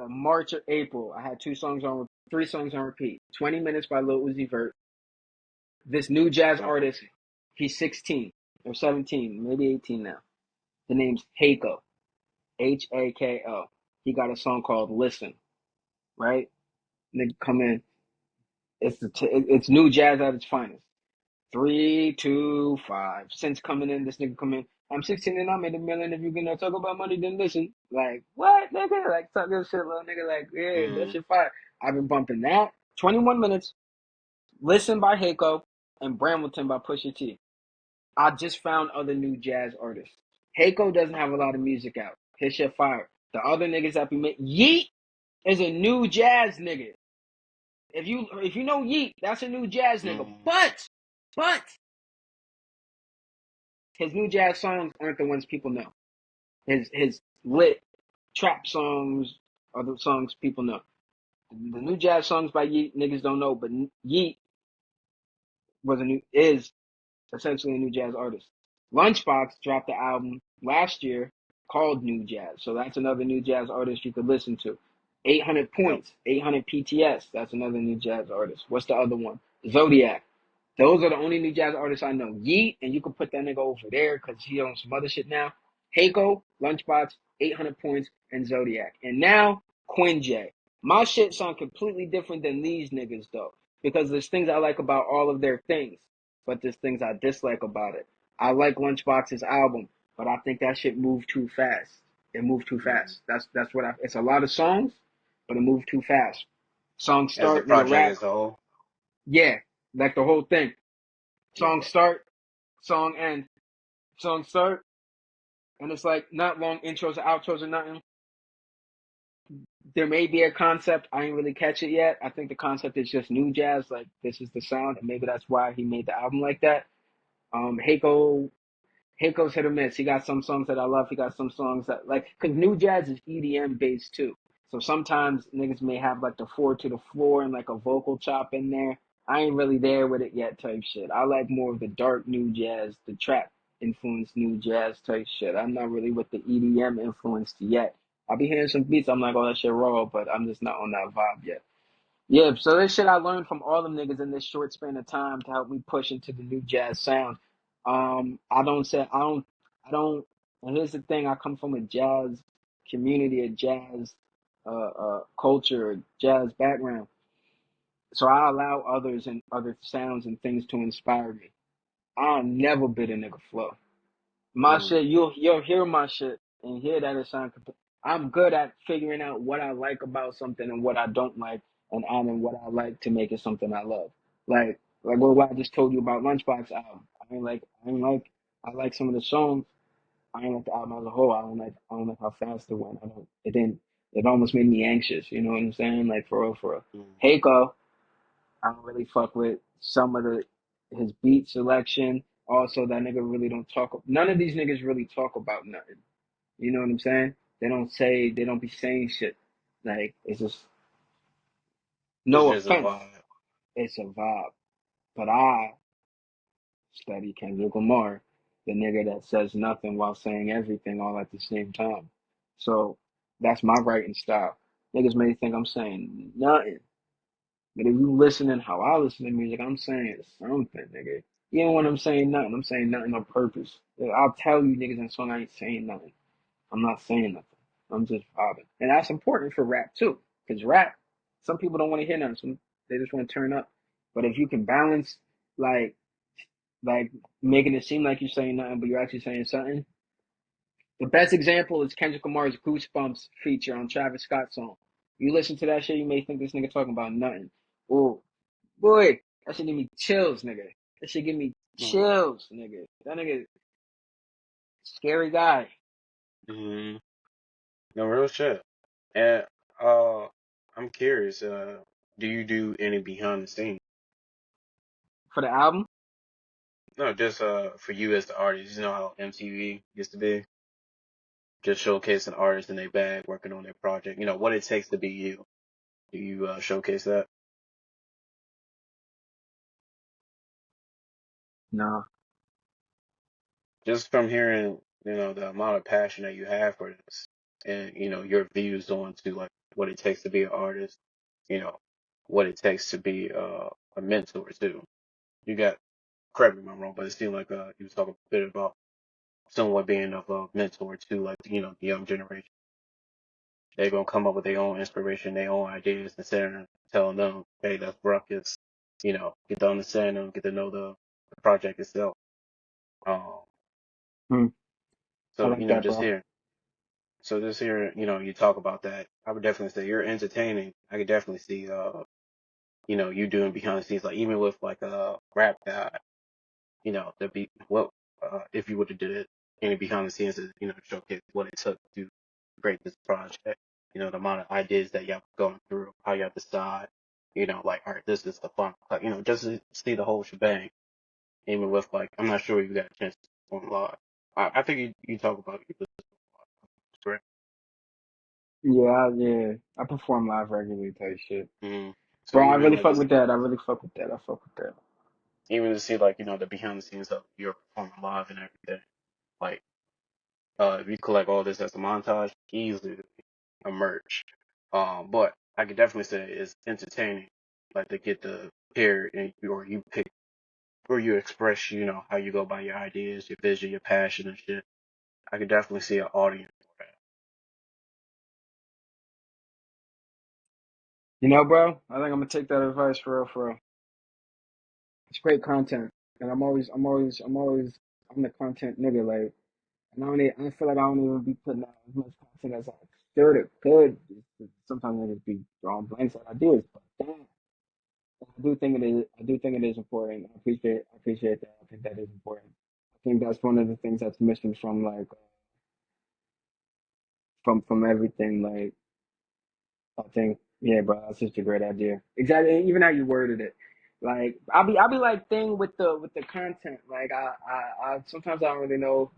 March or April, I had three songs on repeat. 20 Minutes by Lil Uzi Vert. This new jazz Okay. artist, he's 16 or 17, maybe 18 now. The name's Hako, Hako. He got a song called Listen, right? Nigga come in, it's new jazz at its finest. 3, 2, 5. Since coming in, this nigga come in. I'm 16 and I made $1 million. If you gonna talk about money, then listen. Like, what, nigga? Like, talk this shit, little nigga. Like, yeah, that Mm, shit fire. I've been bumping that. 21 Minutes. Listen by Hako and Brambleton by Pusha T. I just found other new jazz artists. Hako doesn't have a lot of music out. His shit fire. The other niggas that be making Yeet is a new jazz nigga. If you know Yeet, that's a new jazz nigga. mm, But his new jazz songs aren't the ones people know. His lit trap songs are the songs people know. The new jazz songs by Yeet niggas don't know, but Yeet is essentially a new jazz artist. Lunchbox dropped the album last year called New Jazz, so that's another new jazz artist you could listen to. 800 yep. Points, 800 PTS, that's another new jazz artist. What's the other one? Zodiac. Those are the only new jazz artists I know. Yeet, and you can put that nigga over there because he on some other shit now. Hako, Lunchbox, 800 Points, and Zodiac. And now, Quin Jaye. My shit sound completely different than these niggas though, because there's things I like about all of their things, but there's things I dislike about it. I like Lunchbox's album, but I think that shit moved too fast. It moved too Mm. fast. That's what I. It's a lot of songs, but it moved too fast. Song As a start, nigga project rap, as a whole. yeah, like the whole thing. Song Okay. start, song end, song start, and it's like not long intros or outros or nothing. There may be a concept, I ain't really catch it yet. I think the concept is just new jazz, like this is the sound, and maybe that's why he made the album like that. Hako's hit or miss. He got some songs that I love. He got some songs that like, cause new jazz is EDM based too. So sometimes niggas may have like the four to the floor and like a vocal chop in there. I ain't really there with it yet type shit. I like more of the dark new jazz, the trap influenced new jazz type shit. I'm not really with the EDM influenced yet. I'll be hearing some beats. I'm like, oh, that shit raw, but I'm just not on that vibe yet. Yeah, so this shit I learned from all them niggas in this short span of time to help me push into the new jazz sound. I don't. And here's the thing: I come from a jazz community, a jazz culture, a jazz background. So I allow others and other sounds and things to inspire me. I'll never bid a nigga flow. My Mm. shit, you'll hear my shit and hear that it sounds. I'm good at figuring out what I like about something and what I don't like, and adding what I like to make it something I love. Like what I just told you about Lunchbox album. I like some of the songs. I ain't like the album as a whole. I don't like how fast it went. I don't. It didn't. It almost made me anxious. You know what I'm saying? Like for real, for real. Mm. Heiko, I don't really fuck with some of the his beat selection. Also, that nigga really don't talk. None of these niggas really talk about nothing. You know what I'm saying? They don't be saying shit. Like, it's just, It's no just a offense, vibe. it's a vibe. But I study Kendrick Lamar, the nigga that says nothing while saying everything all at the same time. So, that's my writing style. Niggas may think I'm saying nothing, but if you listening how I listen to music, I'm saying something, nigga. Even when I'm saying nothing on purpose. I'll tell you niggas in song I ain't saying nothing. I'm not saying nothing. I'm just vibing. And that's important for rap too. Because rap, some people don't want to hear nothing. They just want to turn up. But if you can balance like like making it seem like you're saying nothing, but you're actually saying something. The best example is Kendrick Lamar's Goosebumps feature on Travis Scott's song. You listen to that shit, you may think this nigga talking about nothing. Oh, boy, that should give me chills, nigga. That should give me Mm-hmm. chills, nigga. That nigga, scary guy. Mm-hmm. No real shit. And uh, I'm curious. Do you do any behind the scenes? For the album? No, just for you as the artist. You know how MTV used to be, just showcasing artists in their bag, working on their project. You know what it takes to be you. Do you showcase that? No. Just from hearing, the amount of passion that you have for this, and your views on to like what it takes to be an artist. You know what it takes to be a mentor too. You got, correct me if I'm wrong, but it seemed like you was talking a bit about somewhat being of a mentor to like the young generation. They're gonna come up with their own inspiration, their own ideas, instead of telling them, "Hey, that's ruckus." Get to understand them, get to know the project itself. Um, Hmm. I so like that, just bro. here, you talk about that. I would definitely say you're entertaining. I could definitely see, you doing behind the scenes, like even with like a rap guy. The be what if you would have did it any behind the scenes to showcase what it took to create this project. The amount of ideas that y'all going through, how y'all decide. Like, all right, this is the fun. Like, just to see the whole shebang. Even with like, I'm not sure you got a chance to perform live. I think you talk about it, correct? Yeah, yeah. I perform live regularly type shit. Mm-hmm. So Bro, I even really like fuck just with that. I really fuck with that. I fuck with that. even to see like the behind the scenes of your performing live and everything. Like, if you collect all this as a montage, easily emerge. But I could definitely say it's entertaining, like to get the hear and or you pick or you express, how you go by your ideas, your vision, your passion and shit. I could definitely see an audience for You know, bro, I think I'm gonna take that advice for real, for real. It's great content. And I'm the content nigga, like, and I feel like I don't even be putting out as much content as I should or could. Sometimes I just be drawing blanks on ideas, but damn, I do think it is important. I appreciate that. I think that is important. I think that's one of the things that's missing from like from everything. Like I think, yeah, bro, that's just a great idea. Exactly, even how you worded it. Like I'll be like thing with the content. Like I sometimes I don't really know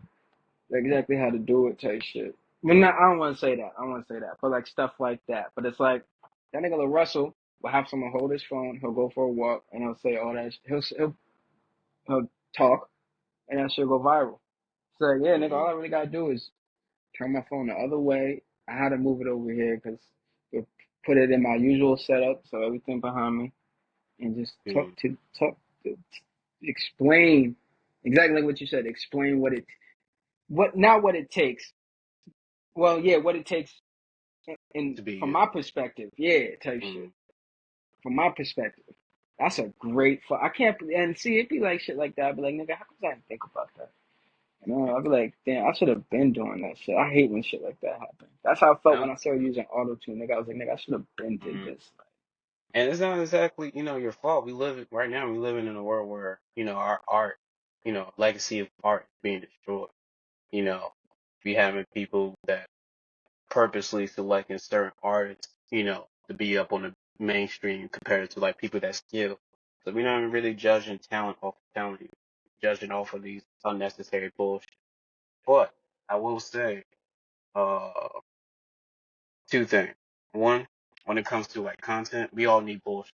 exactly how to do it type shit. Well, not, I don't want to say that. I don't want to say that. But like stuff like that. But it's like that nigga Lil Russell will have someone hold his phone. He'll go for a walk and he'll say all that. He'll talk and that shit go viral. So like, yeah, that. nigga, all I really gotta do is turn my phone the other way. I had to move it over here because put it in my usual setup, so everything behind me, and just Mm-hmm. talk to explain exactly like what you said. Explain what not what it takes. Well, yeah, what it takes in To be from you. my perspective. Yeah, type Mm-hmm. shit. From my perspective, that's a great. I can't and see it be like shit like that. I'd be like, nigga, how come I didn't think about that? You know, I'd be like, damn, I should have been doing that shit. I hate when shit like that happens. That's how I felt when I started using auto tune. Nigga, I was like, nigga, I should have been did Mm-hmm. this. And it's not exactly, your fault. Right now, we living in a world where, our art, legacy of art is being destroyed. You know, we having people that purposely selecting certain artists, to be up on the mainstream compared to like people that skill. So we're not even really judging talent off of talent, judging off of these unnecessary bullshit. But I will say, uh, two things. One, when it comes to like content, we all need bullshit.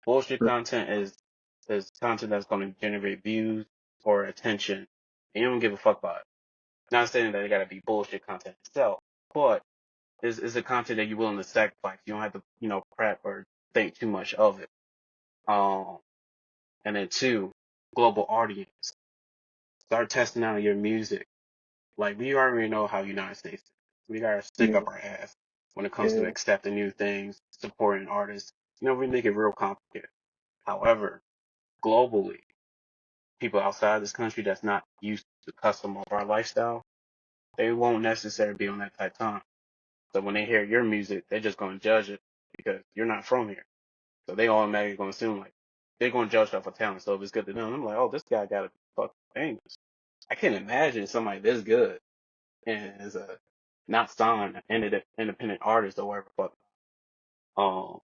Bullshit content is content that's going to generate views or attention, and you don't give a fuck about it. Not saying that it got to be bullshit content itself, but is the content that you're willing to sacrifice. You don't have to, prep or think too much of it. Um, and then two, global audience. Start testing out your music. Like we already know how United States is. We gotta stick Yeah, up our ass when it comes to yeah. accepting new things, supporting artists. We make it real complicated. However, globally, people outside this country that's not used to custom of our lifestyle, they won't necessarily be on that type of time. So when they hear your music, they're just going to judge it because you're not from here. So they automatically going to assume like they're going to judge off of talent. So if it's good to them, I'm like, oh, this guy got to be fucking famous. I can't imagine somebody this good and is a not signed independent artist or whatever. But um,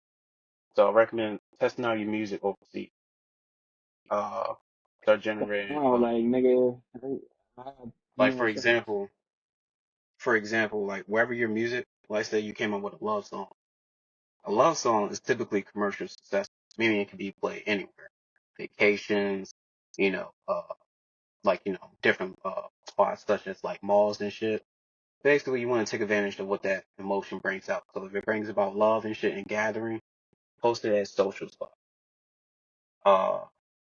so I recommend testing out your music overseas. Uh, start generating No, like nigga, you like know, so for example, like wherever your music, let's say you came up with a love song. A love song is typically commercial success, meaning it can be played anywhere. Vacations, you know, like, different, spots such as like malls and shit. Basically, you want to take advantage of what that emotion brings out. So if it brings about love and shit and gathering, post it as social spot. Uh,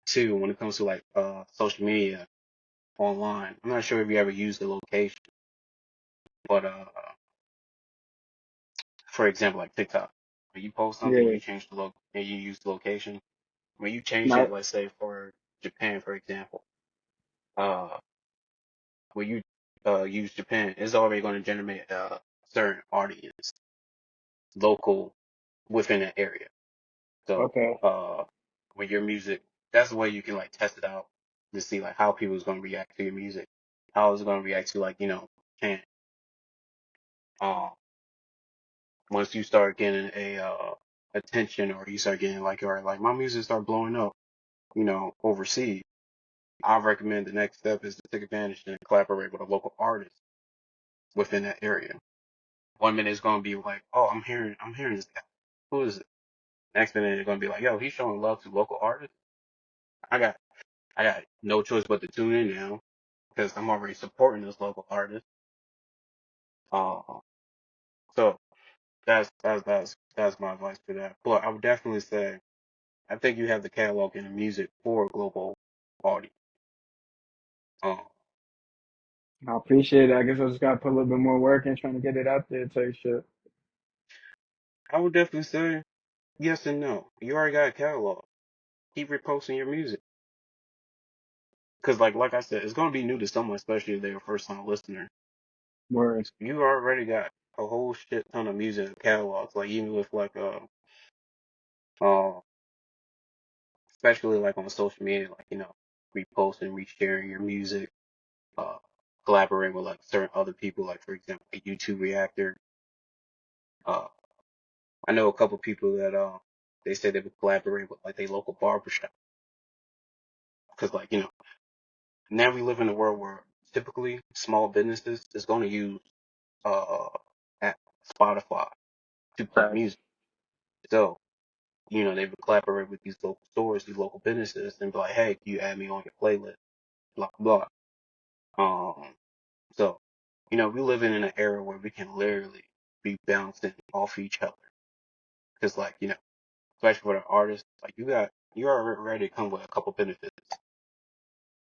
Two, when it comes to like, social media online, I'm not sure if you ever use the location, but, for example, like TikTok, when you post something, yeah, you change the and you use the location. When you change it, not let's say for Japan, for example, uh, when you use Japan, it's already going to generate a certain audience local within that area. So okay. with your music, that's the way you can like test it out to see like how people is going to react to your music, how it's going to react to like Japan. Um, Once you start getting a attention or you start getting like all right, like my music start blowing up, overseas. I recommend the next step is to take advantage and collaborate with a local artist within that area. One minute it's gonna be like, oh, I'm hearing this guy. Who is it? Next minute it's gonna be like, yo, he's showing love to local artists. I got, I got no choice but to tune in now because I'm already supporting this local artist. Uh, so that's my advice for that. But I would definitely say I think you have the catalog and the music for a global audience. Um, I appreciate it. I guess I just gotta put a little bit more work in trying to get it out there type shit. I would definitely say yes and no. You already got a catalog. Keep reposting your music. Because like I said, it's gonna be new to someone, especially if they're a first time listener. Word. You already got a whole shit ton of music catalogs. Like even with like uh especially like on social media, like reposting, resharing your music, uh collaborating with like certain other people, like for example, a YouTube reactor. Uh I know a couple people that they say they would collaborate with like their local barbershop. Because like now we live in a world where typically small businesses is going to use uh at Spotify to play Facts. music. So, they would collaborate with these local stores, these local businesses, and be like, hey, can you add me on your playlist? Blah, blah, blah. So, we live in an era where we can literally be bouncing off each other. Cause like, especially for the artists, like you already come with a couple benefits.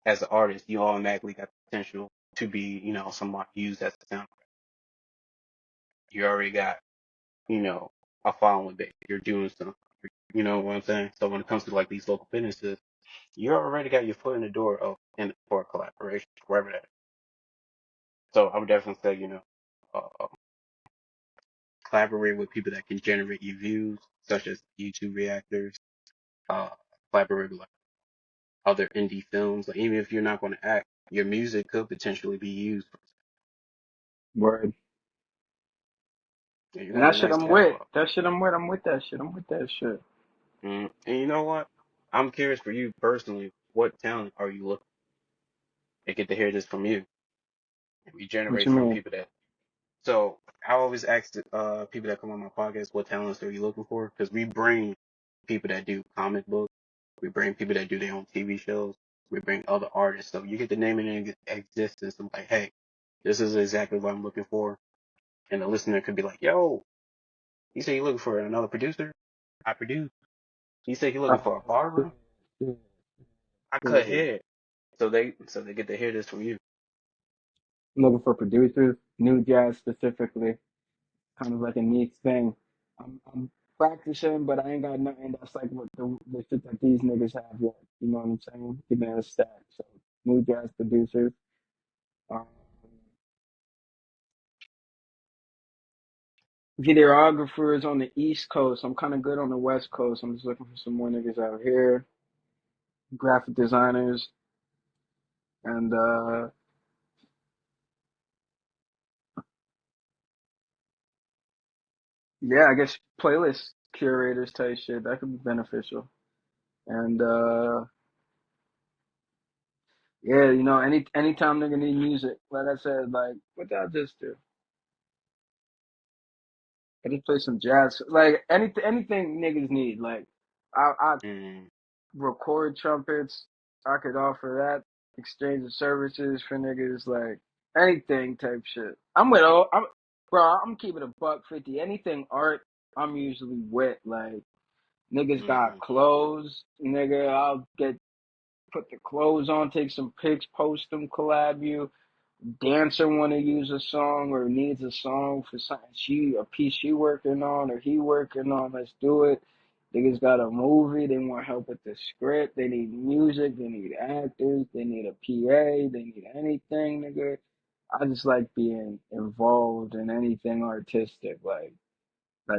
As an artist, you automatically got the potential to be, somebody used as a soundtrack. You already got, you know, a following base. You're doing something. You know what I'm saying? So when it comes to like these local businesses, you already got your foot in the door for a collaboration, wherever that is. So I would definitely say, collaborate with people that can generate you views, such as YouTube reactors, uh, collaborate with like other indie films. Like even if you're not going to act, your music could potentially be used. Word. And you And got a that shit nice I'm with. catalog. That shit I'm with. I'm with that shit. I'm with that shit. And you know what? I'm curious for you personally, what talent are you looking to get to hear this from you? And we What generate you from mean? people that. So I always ask people that come on my podcast, what talents are you looking for? Because we bring people that do comic books, we bring people that do their own TV shows, we bring other artists. So you get the name in existence. I'm like, hey, this is exactly what I'm looking for. And the listener could be like, yo, you say you're looking for another producer? I produce. You say you're looking for a Yeah, barber? yeah, I cut yeah. hair. So they get to hear this from you. I'm looking for producers, new jazz specifically, kind of like a niche thing. I'm practicing, but I ain't got nothing that's like what the shit that these niggas have yet. You know what I'm saying? Give me a stack. So new jazz producers. Um, videographers on the East Coast. I'm kind of good on the West Coast. I'm just looking for some more niggas out here. Graphic designers and yeah, I guess playlist curators type shit that could be beneficial. And yeah, you know, anytime nigga need music, like I said, like what did I just do? I just play some jazz, like anything niggas need. Like I Mm, record trumpets. I could offer that exchange of services for niggas, like anything type shit. Bro. I'm keeping a buck 50. Anything art, I'm usually with. Like niggas got mm, clothes, nigga. I'll get put the clothes on, take some pics, post them, collab you. Dancer want to use a song or needs a song for something a piece she working on or he working on. Let's do it. Niggas got a movie. They want help with the script. They need music. They need actors. They need a PA. They need anything, nigga. I just like being involved in anything artistic. Like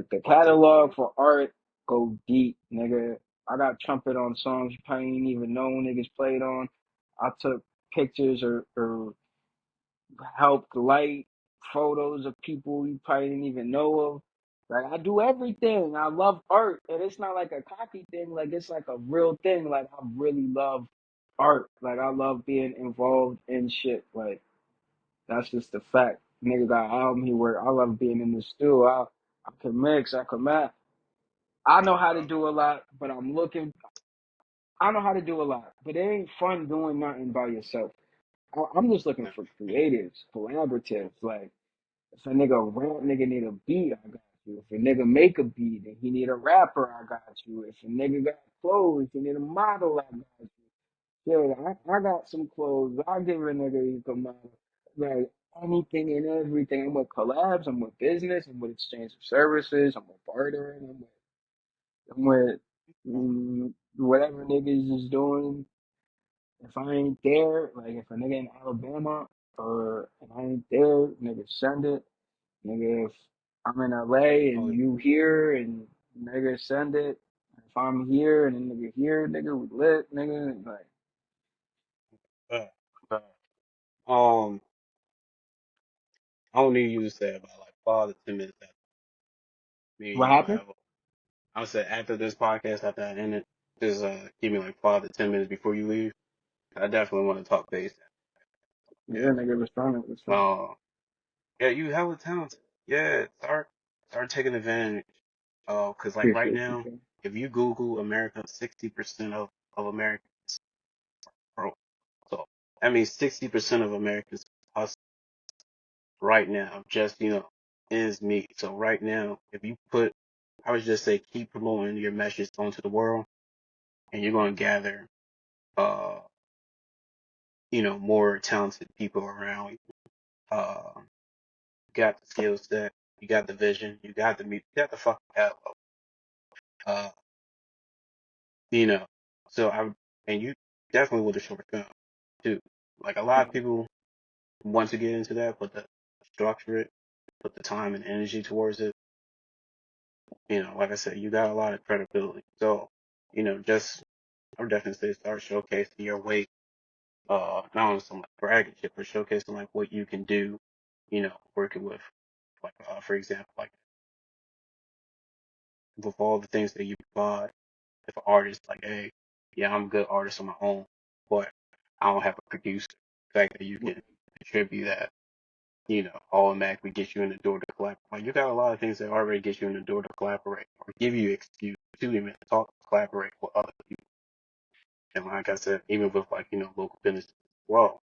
the catalog for art go deep, nigga. I got trumpet on songs you probably ain't even know niggas played on. I took pictures or helped light photos of people you probably didn't even know of. Like I do everything. I love art, and it's not like a cocky thing. Like it's like a real thing. Like I really love art. Like I love being involved in shit. Like that's just the fact. Nigga got an album he work. I love being in the studio. I can mix. I can match. I know how to do a lot, but I'm looking. I know how to do a lot, but it ain't fun doing nothing by yourself. I'm just looking no, for creatives, collaboratives. Like if a nigga rap, nigga need a beat, I got you. If a nigga make a beat and he need a rapper, I got you. If a nigga got clothes, he need a model, I got you. Yeah, I got some clothes. I'll give a nigga you can model. Like anything and everything. I'm with collabs. I'm with business. I'm with exchange of services. I'm with bartering. I'm with whatever niggas is doing. If I ain't there, like if a nigga in Alabama or if I ain't there, nigga send it. Nigga, if I'm in LA oh, and you here and nigga send it. If I'm here and a nigga here, nigga, we lit, nigga. Like, uh, uh, um, I don't need you to say about like 5 to 10 minutes after me and what you gonna happened? have. I would say after this podcast, after I end it, just give me like 5 to 10 minutes before you leave. I definitely want to talk bass. Yeah, nigga, was trying to, was trying. Uh, yeah, you hella talented. Yeah, start taking advantage. Cause like right Appreciate you, now, King. if you Google America, 60% of Americans broke. So that means 60% of Americans hustle right now, just ends meet. So right now, if you put, I would just say, keep promoting your message onto the world, and you're gonna gather, uh, more talented people around you. You got the skill set, you got the vision, you got the music, you got the fucking talent. Uh, you know, so and you definitely with a short film too. Like a lot of people want to get into that, but the structure it, put the time and energy towards it. Like I said, you got a lot of credibility. So, just I would definitely say start showcasing your weight. Not only some like bragging shit, but showcasing like what you can do. Working with, like for example, like with all the things that you provide. If an artist like, hey, yeah, I'm a good artist on my own, but I don't have a producer. The fact that you can contribute that, automatically gets you in the door to collaborate. Like you got a lot of things that already get you in the door to collaborate or give you excuse to even talk, collaborate with other people. And like I said, even with like, local businesses as well,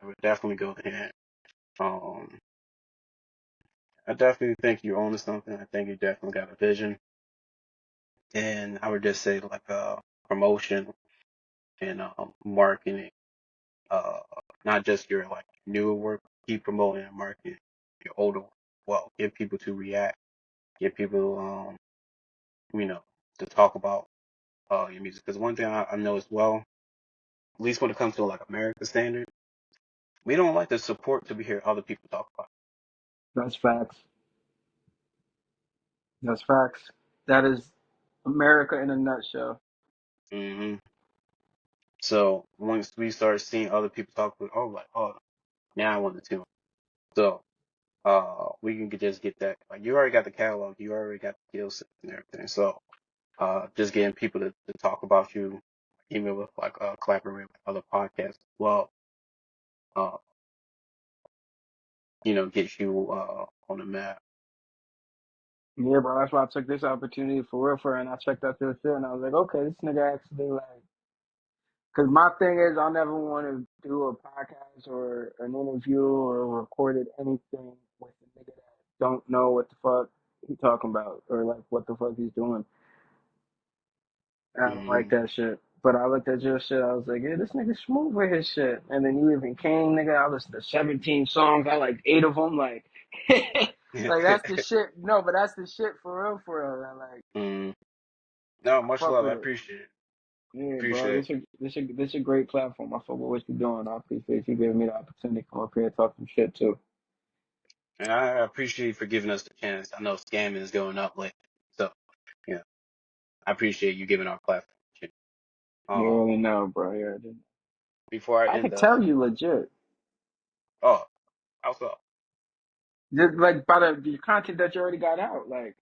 I would definitely go ahead. Um, I definitely think you're onto something. I think you definitely got a vision. And I would just say like promotion and marketing, uh, not just your like newer work, keep promoting and marketing your older work. Well, get people to react, get people you know, to talk about your music. Because one thing I know as well, at least when it comes to like American standard, we don't like the support to hear other people talk about That's facts. That's facts. That is America in a nutshell. it. So once we start seeing other people talk about, oh, like, oh, now I want to tune. So we can just get that. Like, you already got the catalog, you already got the skill set and everything. So just getting people to talk about you, even with like collaborating with other podcasts as well, uh, get you on the map. Yeah, bro. That's why I took this opportunity for real, and I checked out your shit, and I was like, okay, this nigga actually like. Because my thing is, I never want to do a podcast or an interview or recorded anything with a nigga that don't know what the fuck he talking about or like what the fuck he's doing. I don't like Mm, that shit. But I looked at your shit, I was like, yeah, this nigga smooth with his shit. And then you even came, nigga. I listened to 17 songs. I like 8 of them. Like, like that's the shit. No, but that's the shit for real, for real. I like, mm. No, I much fuck love. I with it. appreciate it. Yeah, bro. Appreciate it. This a great platform. I fuck with what you're doing. I appreciate you giving me the opportunity to come up here and talk some shit too. And I appreciate you for giving us the chance. I know scamming is going up lately. So, yeah, I appreciate you giving our platform. a chance. You Um, already know, bro. You already know. before I I end could tell the, you legit. oh, also, Just like by the content that you already got out. Like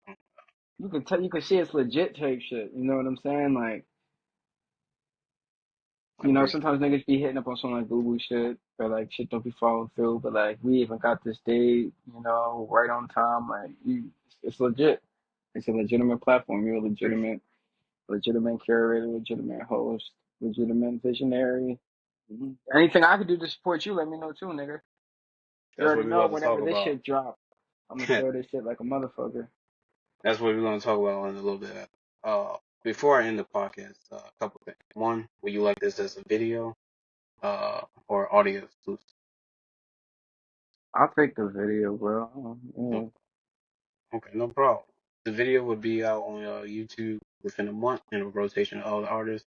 you can tell, you can see it's legit type shit. You know what I'm saying? Like, I you know, appreciate sometimes niggas be hitting up on some like boo boo shit or like shit don't be following through. But like we even got this date, you know, right on time. Like it's legit. It's a legitimate platform. You're a appreciate legitimate curator, legitimate host, legitimate visionary. Anything I could do to support you, let me know too, nigga. You That's what already we're know going to whenever talk this about. shit drop, I'm gonna share this shit like a motherfucker. That's what we're going to talk about in a little bit. Before I end the podcast, a couple things. One, would you like this as a video, or audio exclusive? I'll take the video, bro. Oh, Yeah. okay, no problem. The video would be out on YouTube within a month in a rotation of other artists.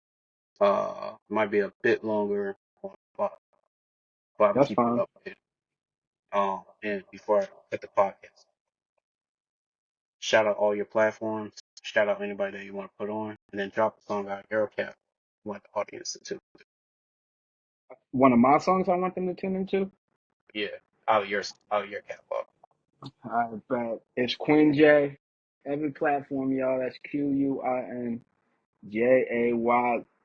Might be a bit longer on Spotify, but I'll That's keep you fine. updated. And before I cut the podcast, shout out all your platforms, shout out anybody that you want to put on, and then drop a song out of your cap, you want the audience to. One of my songs I want them to tune into. Yeah, out of your catalog. I bet it's Quin Jaye. Every platform, y'all. That's QuinJaye.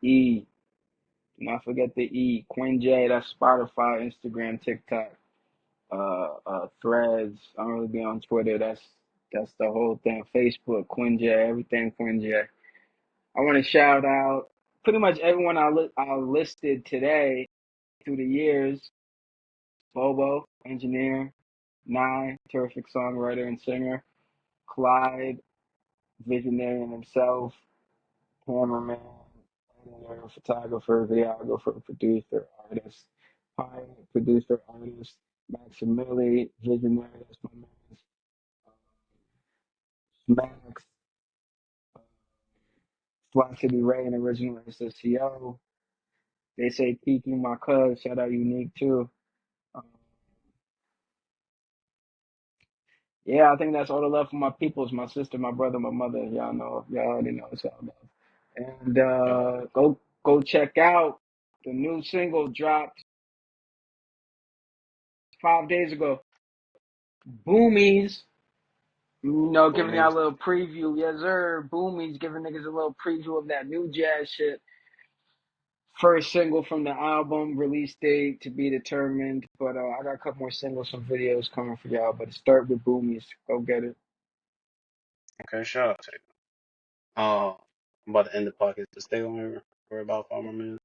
Do not forget the E. Quin Jaye. That's Spotify, Instagram, TikTok, Threads. I don't really be on Twitter. That's the whole thing. Facebook, Quin Jaye. Everything Quin Jaye. I want to shout out pretty much everyone I listed today through the years. Bobo, engineer. Nye, terrific songwriter and singer. Clyde, visionary in himself. Cameraman, editor, photographer, videographer, producer, artist. Pine, producer, artist. Maximili, visionary, that's my man. Max, Fly City Ray, and original SSCO. They say Kiki, my cuz, shout out Unique too. Um, yeah, I think that's all the love for my peoples, my sister, my brother, my mother. Y'all already know it's all love. And Yeah. go check out the new single dropped 5 days ago. Boomies, giving y'all Boomies. a little preview. Yes, sir. Boomies giving niggas a little preview of that new jazz shit. First single from the album, release date to be determined. But I got a couple more singles, some videos coming for y'all. But start with Boomies. Go get it. Okay, shout out to you. I'm about to end the podcast. To stay on here for about 5 more minutes.